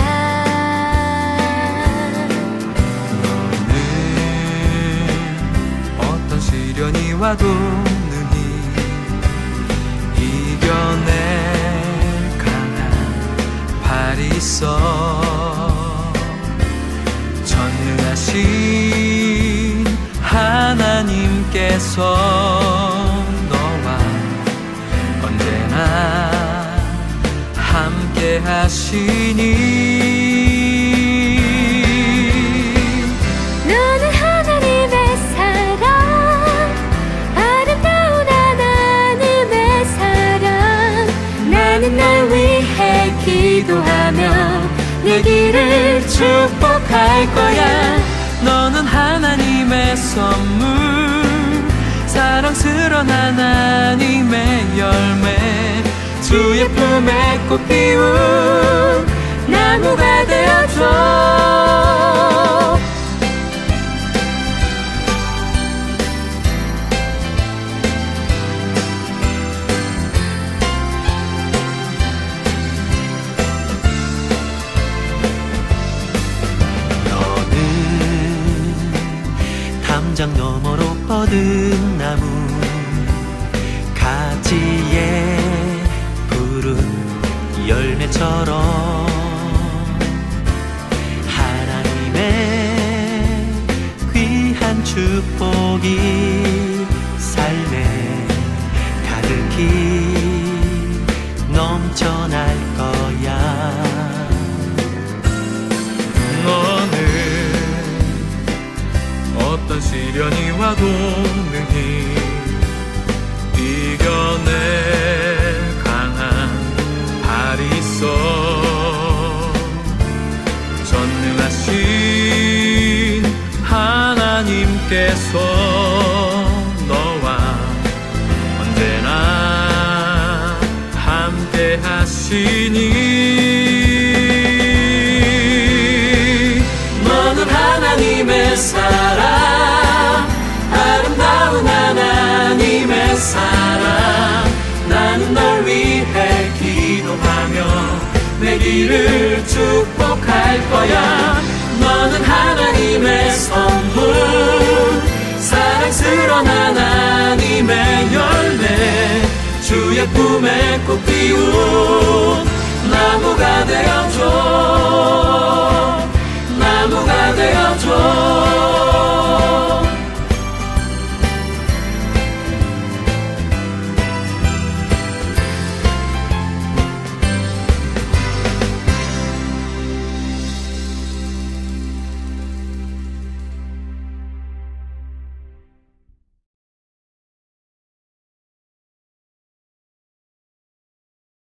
어떤 시련이 와도 능히 이겨낼 강한 발이 있어. 전능하신 하나님께서 너와 언제나 함께 하시니. 너는 하나님의 사랑, 아름다운 하나님의 사랑. 나는 널 위해 기도하며 내 길을 축복할 거야. 너는 하나님의 선물, 사랑스러운 하나님의 열매, 주의 품에 꽃 피운 나무가 되어줘. 담장 너머로 뻗은 나무 가지에 푸른 열매처럼 하나님의 귀한 축복이 삶에 가득히 넘쳐날 거야. 너는 어떤 시련이 와도 능히 이겨낼 강한 발이 있어. 전능하신 하나님께서 너와 언제나 함께 하시니. 너는 하나님의 사랑, 아름다운 하나님의 사랑. 나는 널 위해 기도하며 내 길을 축복할 거야. 너는 하나님의 선물, 사랑스러운 하나님의 열매, 주의 품에 꽃 피운 나무가 되어줘. 나무가 되어줘.